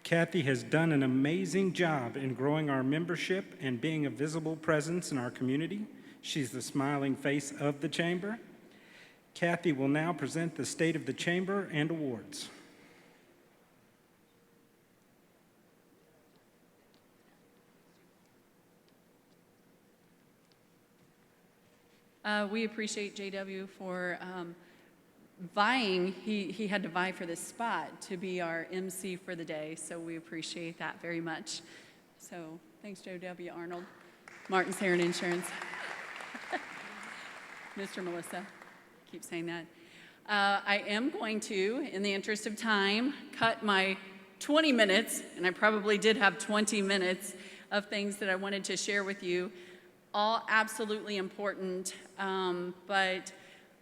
Kathy has done an amazing job in growing our membership and being a visible presence in our community. She's the smiling face of the Chamber. Kathy will now present the State of the Chamber and awards. We appreciate JW for vying. He had to vie for this spot to be our MC for the day, so we appreciate that very much. So thanks, JW Arnold. Martin's Hair and Insurance. Mr. Melissa, keep saying that. I am going to, in the interest of time, cut my 20 minutes, and I probably did have 20 minutes of things that I wanted to share with you. All absolutely important, but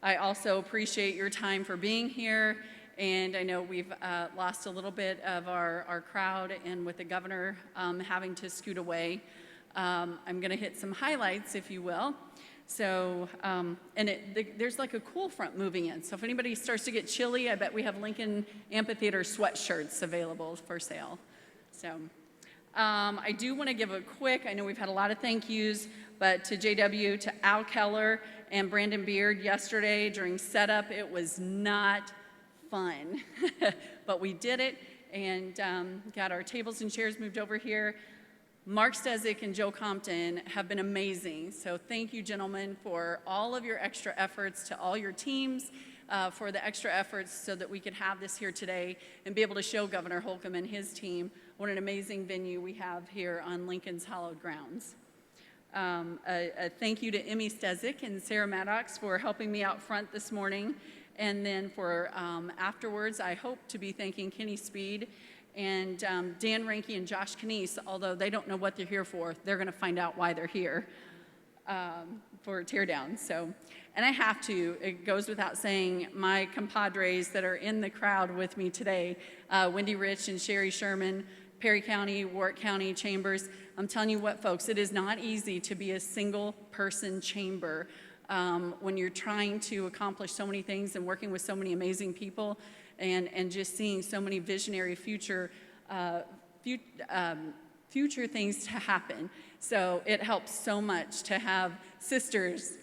I also appreciate your time for being here, and I know we've lost a little bit of our crowd, and with the governor having to scoot away, I'm going to hit some highlights, if you will. So, there's like a cool front moving in, so if anybody starts to get chilly, I bet we have Lincoln Amphitheater sweatshirts available for sale. So. I do want to give a quick, I know we've had a lot of thank yous, but to JW, to Al Keller, and Brandon Beard yesterday during setup, it was not fun. But we did it and got our tables and chairs moved over here. Mark Stezik and Joe Compton have been amazing. So thank you, gentlemen, for all of your extra efforts, to all your teams, for the extra efforts so that we could have this here today and be able to show Governor Holcomb and his team what an amazing venue we have here on Lincoln's hallowed grounds. A thank you to Emmy Stezik and Sarah Maddox for helping me out front this morning. And then for afterwards, I hope to be thanking Kenny Speed and Dan Ranke and Josh Canese, although they don't know what they're here for. They're going to find out why they're here for teardown. So, and I have to, it goes without saying, my compadres that are in the crowd with me today, Wendy Rich and Sherry Sherman, Perry County, Warwick County Chambers. I'm telling you what, folks, it is not easy to be a single-person chamber when you're trying to accomplish so many things and working with so many amazing people and just seeing so many visionary future things to happen. So it helps so much to have sisters,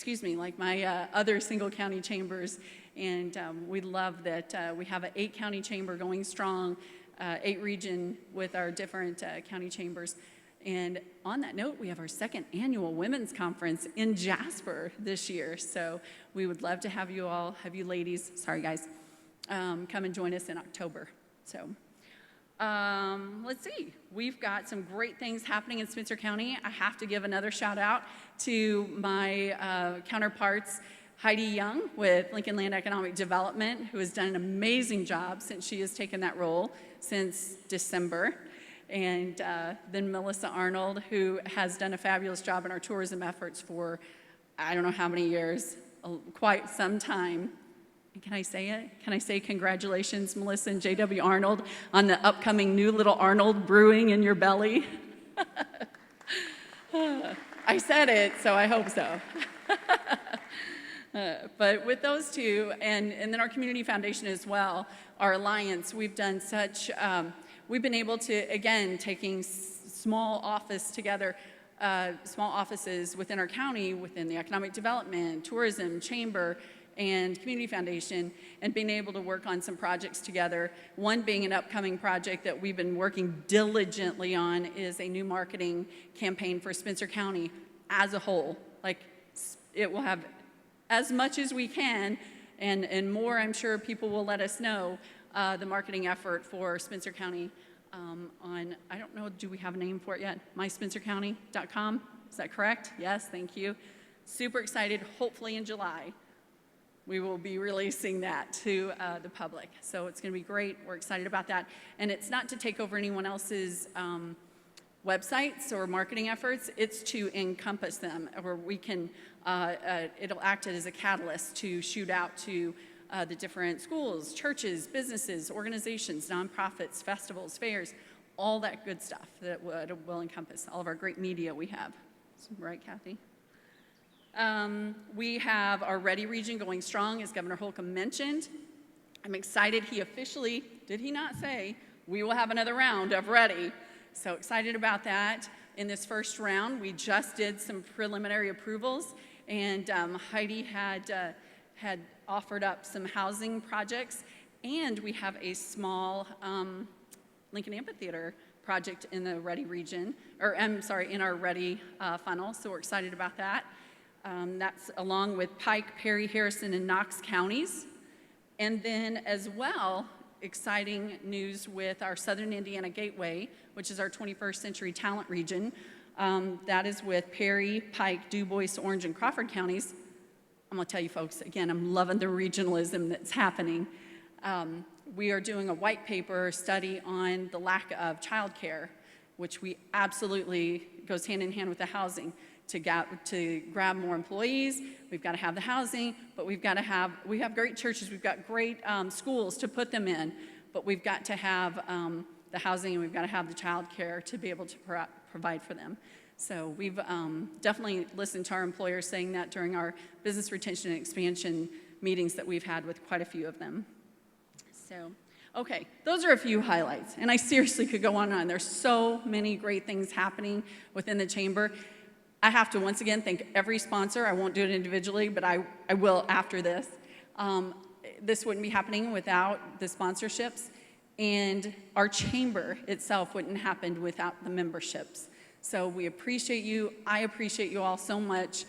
like my other single county chambers, and we love that we have an 8-county chamber going strong, 8 region with our different county chambers. And on that note, we have our 2nd annual women's conference in Jasper this year. So we would love to have you all, have you ladies, sorry guys, come and join us in October. So let's see, we've got some great things happening in Spencer County. I have to give another shout out to my counterparts, Heidi Young with Lincoln Land Economic Development, who has done an amazing job since she has taken that role since December. And then Melissa Arnold, who has done a fabulous job in our tourism efforts for, I don't know how many years, quite some time. Can I say it? Can I say congratulations, Melissa and J.W. Arnold, on the upcoming new little Arnold brewing in your belly? I said it, so I hope so. But with those two, and then our community foundation as well, our alliance, we've done such, we've been able to, again, taking small offices within our county, within the economic development, tourism, chamber, and community foundation, and being able to work on some projects together. One being an upcoming project that we've been working diligently on is a new marketing campaign for Spencer County as a whole. Like, it will have as much as we can, and more, I'm sure people will let us know, the marketing effort for Spencer County on, I don't know, do we have a name for it yet? myspencercounty.com, is that correct? Yes, thank you. Super excited, hopefully in July, we will be releasing that to the public. So it's gonna be great, we're excited about that. And it's not to take over anyone else's websites or marketing efforts, it's to encompass them, where we can, it'll act as a catalyst to shoot out to the different schools, churches, businesses, organizations, nonprofits, festivals, fairs, all that good stuff that will encompass all of our great media we have. Right, Kathy? We have our Ready region going strong, as Governor Holcomb mentioned. I'm excited he officially, did he not say, we will have another round of Ready. So excited about that. In this first round, we just did some preliminary approvals, and Heidi had offered up some housing projects, and we have a small Lincoln Amphitheater project in the Ready region, or I'm sorry, in our Ready funnel, so we're excited about that. That's along with Pike, Perry, Harrison, and Knox counties. And then as well, exciting news with our Southern Indiana Gateway, which is our 21st Century Talent region. That is with Perry, Pike, Du Bois, Orange, and Crawford counties. I'm gonna tell you folks, again, I'm loving the regionalism that's happening. We are doing a white paper study on the lack of childcare, which we absolutely goes hand in hand with the housing. To grab more employees, we've got to have the housing, but we have great churches, we've got great schools to put them in, but we've got to have the housing and we've got to have the child care to be able to provide for them. So we've definitely listened to our employers saying that during our business retention and expansion meetings that we've had with quite a few of them. So, okay, those are a few highlights, and I seriously could go on and on. There's so many great things happening within the chamber. I have to once again thank every sponsor. I won't do it individually, but I will after this. This wouldn't be happening without the sponsorships, and our chamber itself wouldn't happen without the memberships. So we appreciate you. I appreciate you all so much.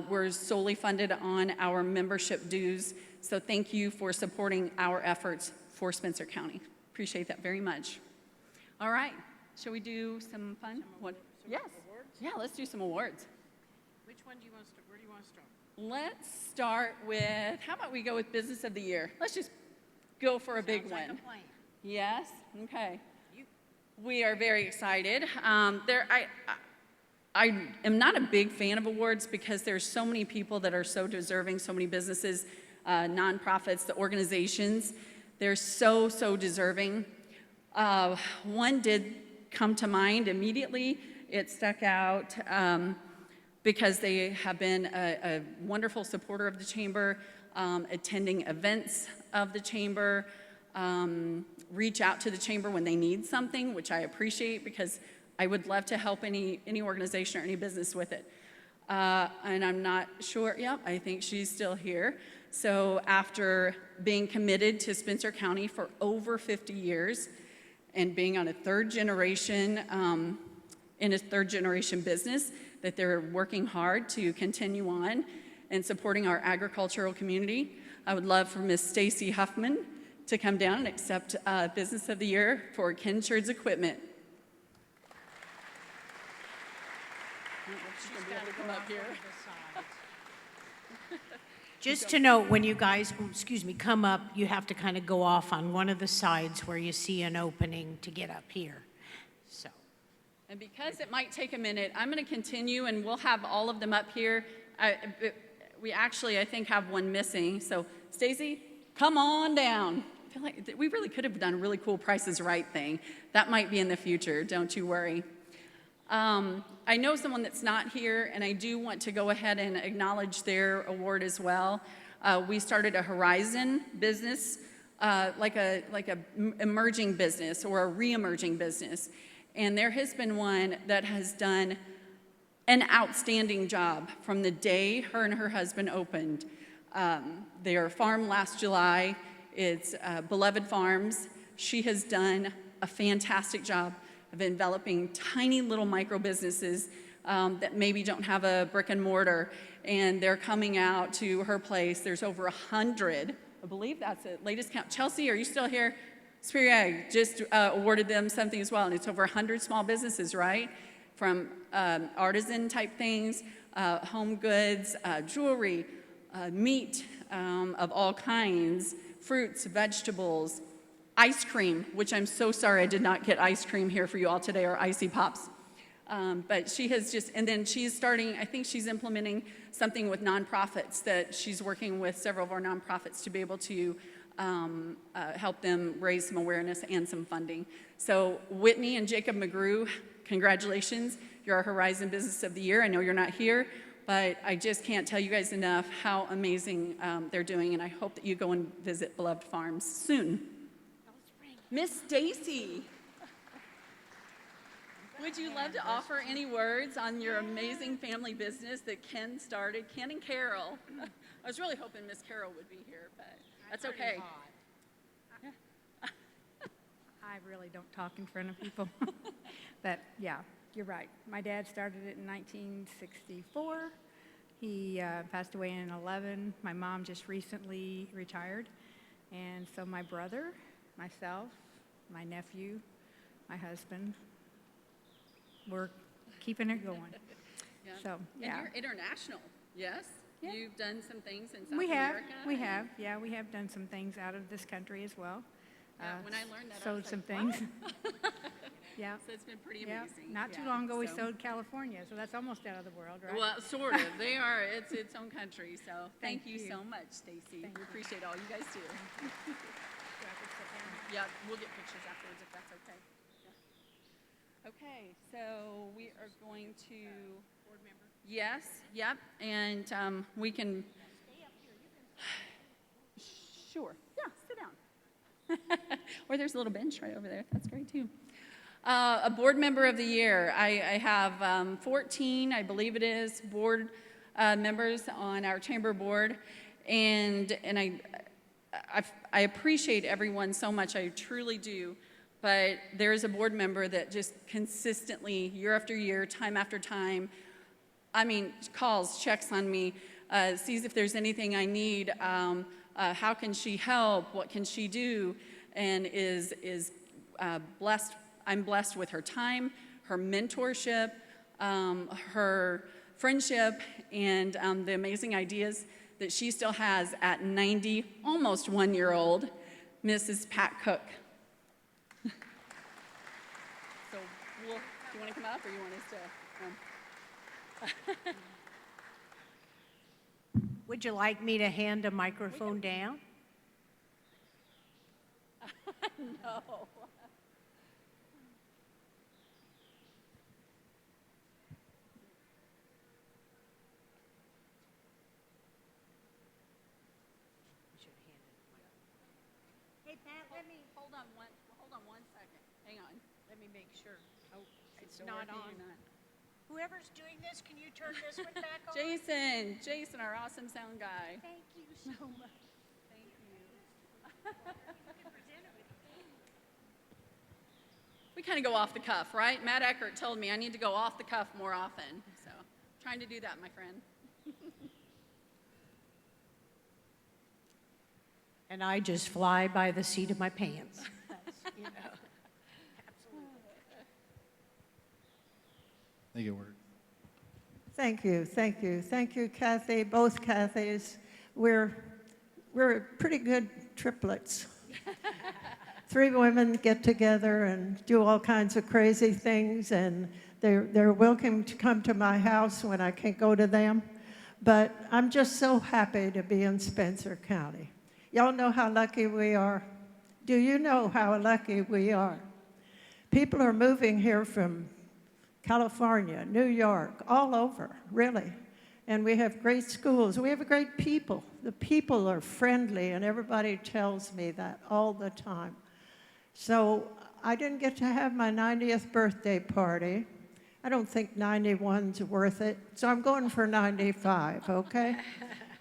We're solely funded on our membership dues, so thank you for supporting our efforts for Spencer County. Appreciate that very much. All right, shall we do some fun? What? Yes. Yeah, let's do some awards. Which one do you want to start? Where do you want to start? Let's start with, how about we go with Business of the Year? Let's just go for a big one. Yes? Okay. We are very excited. I am not a big fan of awards because there's so many people that are so deserving, so many businesses, nonprofits, the organizations. They're so, so deserving. One did come to mind immediately. It stuck out because they have been a wonderful supporter of the chamber, attending events of the chamber, reach out to the chamber when they need something, which I appreciate because I would love to help any organization or any business with it. And I'm not sure, yep, I think she's still here. So after being committed to Spencer County for over 50 years and being on a third generation in a third generation business, that they're working hard to continue on and supporting our agricultural community. I would love for Miss Stacy Huffman to come down and accept Business of the Year for Kinshard's Equipment. She's gonna be able to come up here. Just to note, when you guys, come up, you have to kind of go off on one of the sides where you see an opening to get up here. So. And because it might take a minute, I'm going to continue, and we'll have all of them up here. We actually, I think, have one missing. So, Stacy, come on down. I feel like we really could have done a really cool Price is Right thing. That might be in the future. Don't you worry. I know someone that's not here, and I do want to go ahead and acknowledge their award as well. We started a Horizon business, like a emerging business or a re-emerging business. And there has been one that has done an outstanding job from the day her and her husband opened. Their farm last July, it's Beloved Farms. She has done a fantastic job of enveloping tiny little micro businesses that maybe don't have a brick and mortar, and they're coming out to her place. There's over 100, I believe that's the latest count. Chelsea, are you still here? Superior Ag just awarded them something as well, and it's over 100 small businesses, right? From artisan type things, home goods, jewelry, meat of all kinds, fruits, vegetables, ice cream, which I'm so sorry I did not get ice cream here for you all today, or Icy Pops. But she has just, and then she's starting, I think she's implementing something with nonprofits, that she's working with several of our nonprofits to be able to help them raise some awareness and some funding. So Whitney and Jacob McGrew, congratulations. You're our Horizon Business of the Year. I know you're not here, but I just can't tell you guys enough how amazing they're doing, and I hope that you go and visit Beloved Farms soon. Miss Stacy. Would you love to offer any words on your amazing family business that Ken started? Ken and Carol. I was really hoping Miss Carol would be here, but that's okay. I really don't talk in front of people. But yeah, you're right. My dad started it in 1964. He passed away in 11. My mom just recently retired. And so my brother, myself, my nephew, my husband, we're keeping it going. Yeah. So, yeah. And you're international, yes? Yeah. You've done some things in South We have, America? yeah, we have done some things out of this country as well. When I learned that, I Sewed was some like, things. Yeah. So it's been pretty Yeah, amazing. not too Yeah, long ago we so- sewed California, so that's almost out of the world, right? Well, sort of. They are. It's its own country. So thank you you. so much, Stacy. Thank We you. appreciate all you guys do. Yeah, we'll get pictures afterwards if that's okay. Yeah. Okay, so we are going to. Board member. Yes. Yep. And we can. Sure. Yeah. Sit down. Or there's a little bench right over there. That's great too. A board member of the year. I have 14, I believe it is, board members on our chamber board, and I appreciate everyone so much. I truly do. But there is a board member that just consistently, year after year, time after time, I mean, calls, checks on me, sees if there's anything I need. How can she help? What can she do? And is blessed. I'm blessed with her time, her mentorship, her friendship, and the amazing ideas that she still has at 90, almost 1-year-old, Mrs. Pat Cook. So, do you want to come up, or you want us to? Would you like me to hand a microphone down? No. Hey, Pat, let me Hold on one second. Hang on. make sure. Oh, it's Still not working on. or not? Whoever's doing this, can you turn this one back on? Jason, our awesome sound guy. Thank you so much. Thank you. We kind of go off the cuff, right? Matt Eckert told me I need to go off the cuff more often. So, trying to do that, my friend. And I just fly by the seat of my pants. That's, you know, absolutely. I think it worked. Thank you, thank you. Thank you, Kathy, both Kathys. We're pretty good triplets. 3 women get together and do all kinds of crazy things, and they're welcome to come to my house when I can't go to them. But I'm just so happy to be in Spencer County. Y'all know how lucky we are? Do you know how lucky we are? People are moving here from California, New York, all over, really. And we have great schools. We have great people. The people are friendly, and everybody tells me that all the time. So I didn't get to have my 90th birthday party. I don't think 91's worth it, so I'm going for 95, okay?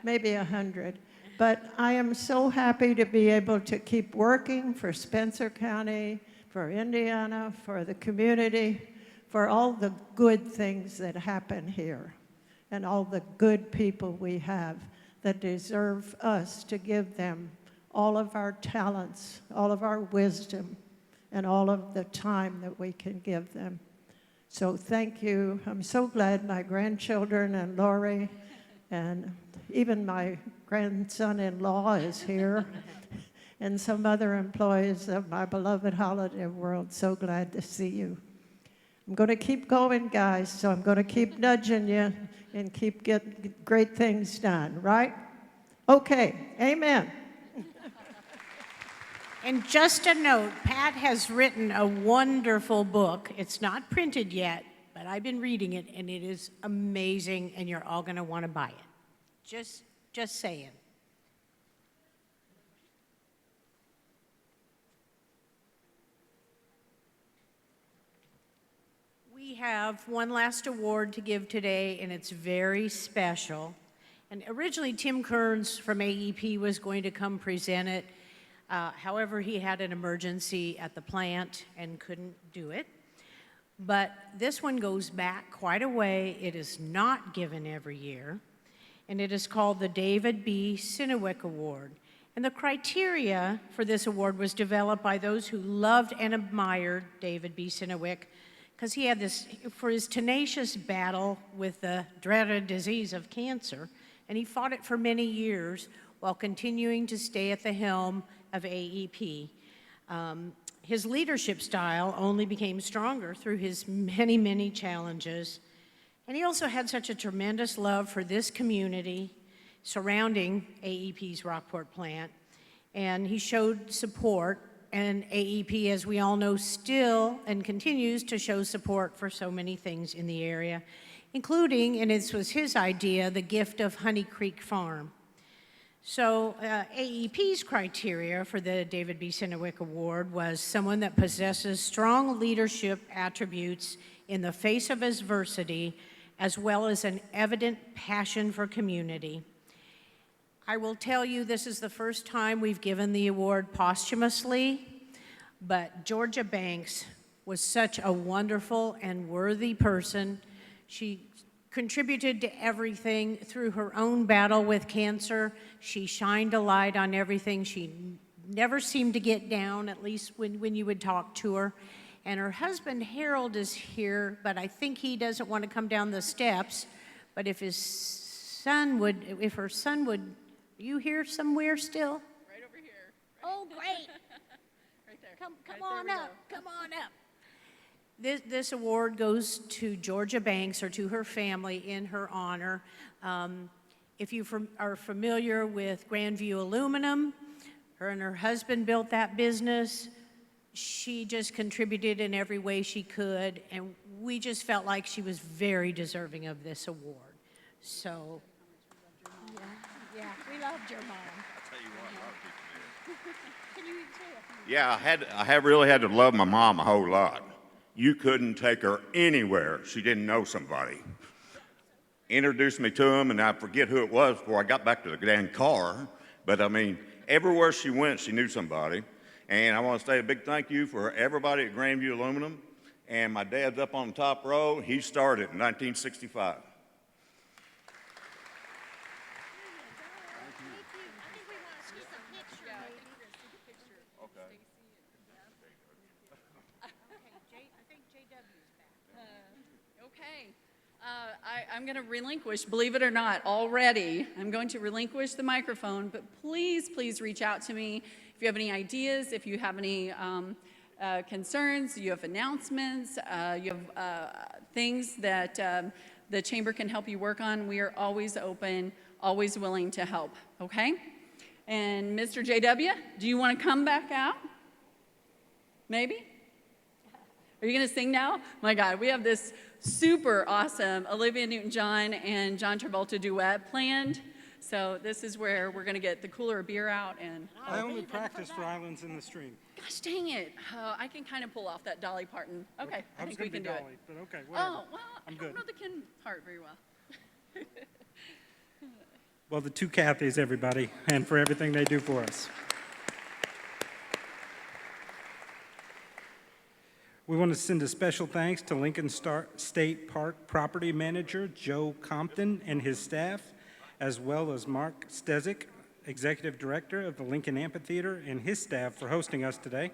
Maybe 100. But I am so happy to be able to keep working for Spencer County, for Indiana, for the community, for all the good things that happen here, and all the good people we have that deserve us to give them all of our talents, all of our wisdom, and all of the time that we can give them. So thank you. I'm so glad my grandchildren and Lori and even my grandson-in-law is here, and some other employees of my beloved Holiday World. So glad to see you. I'm going to keep going, guys, so I'm going to keep nudging you and keep getting great things done, right? Okay, amen. And just a note, Pat has written a wonderful book. It's not printed yet, but I've been reading it, and it is amazing, and you're all going to want to buy it. Just saying. We have one last award to give today, and it's very special. And originally, Tim Kearns from AEP was going to come present it. However, he had an emergency at the plant and couldn't do it. But this one goes back quite a way. It is not given every year, and it is called the David B. Sinowick Award. And the criteria for this award was developed by those who loved and admired David B. Sinowick, because he had this, for his tenacious battle with the dreaded disease of cancer, and he fought it for many years while continuing to stay at the helm of AEP. His leadership style only became stronger through his many, many challenges. And he also had such a tremendous love for this community surrounding AEP's Rockport plant. And he showed support, and AEP, as we all know, still and continues to show support for so many things in the area, including, and this was his idea, the gift of Honey Creek Farm. So AEP's criteria for the David B. Sinowick Award was someone that possesses strong leadership attributes in the face of adversity, as well as an evident passion for community. I will tell you, this is the first time we've given the award posthumously, but Georgia Banks was such a wonderful and worthy person. She contributed to everything through her own battle with cancer. She shined a light on everything. She never seemed to get down, at least when you would talk to her. And her husband, Harold, is here, but I think he doesn't want to come down the steps. But if her son would, are you here somewhere still? Right over here. Oh, great. Right there. Come Right on there we up, go. come on up. This award goes to Georgia Banks, or to her family, in her honor. If you are familiar with Grandview Aluminum, her and her husband built that business. She just contributed in every way she could, and we just felt like she was very deserving of this award. So, yeah, we loved your mom. Can you say a few? Yeah, I have really had to love my mom a whole lot. You couldn't take her anywhere she didn't know somebody. Introduced me to him, and I forget who it was before I got back to the damn car. But I mean, everywhere she went, she knew somebody. And I want to say a big thank you for everybody at Grandview Aluminum. And my dad's up on the top row. He started in 1965. I'm going to relinquish, believe it or not, already. I'm going to relinquish the microphone, but please, please reach out to me if you have any ideas, if you have any concerns, you have announcements, you have things that the Chamber can help you work on. We are always open, always willing to help, okay? And Mr. JW, do you want to come back out? Maybe? Are you going to sing now? My God, we have this super awesome Olivia Newton-John and John Travolta duet planned. So this is where we're going to get the cooler of beer out. And I only practice for Islands in the Stream. gosh dang it. I can kind of pull off that Dolly Parton. Okay, I think we can do Dolly, it. but okay, whatever. Oh, well, I'm I good. don't know the Ken part very well. Well, the two Kathys, everybody, and for everything they do for us. We want to send a special thanks to Lincoln State Park Property Manager Joe Compton and his staff, as well as Mark Stezik, Executive Director of the Lincoln Amphitheater, and his staff for hosting us today.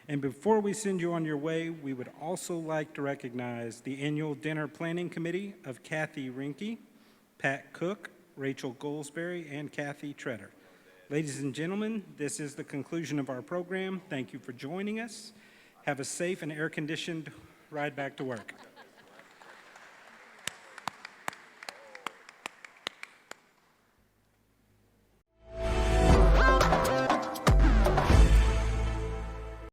And before we send you on your way, we would also like to recognize the annual dinner planning committee of Kathy Rinke, Pat Cook, Rachel Goldsberry, and Kathy Treader. Ladies and gentlemen, this is the conclusion of our program. Thank you for joining us. Have a safe and air-conditioned ride back to work.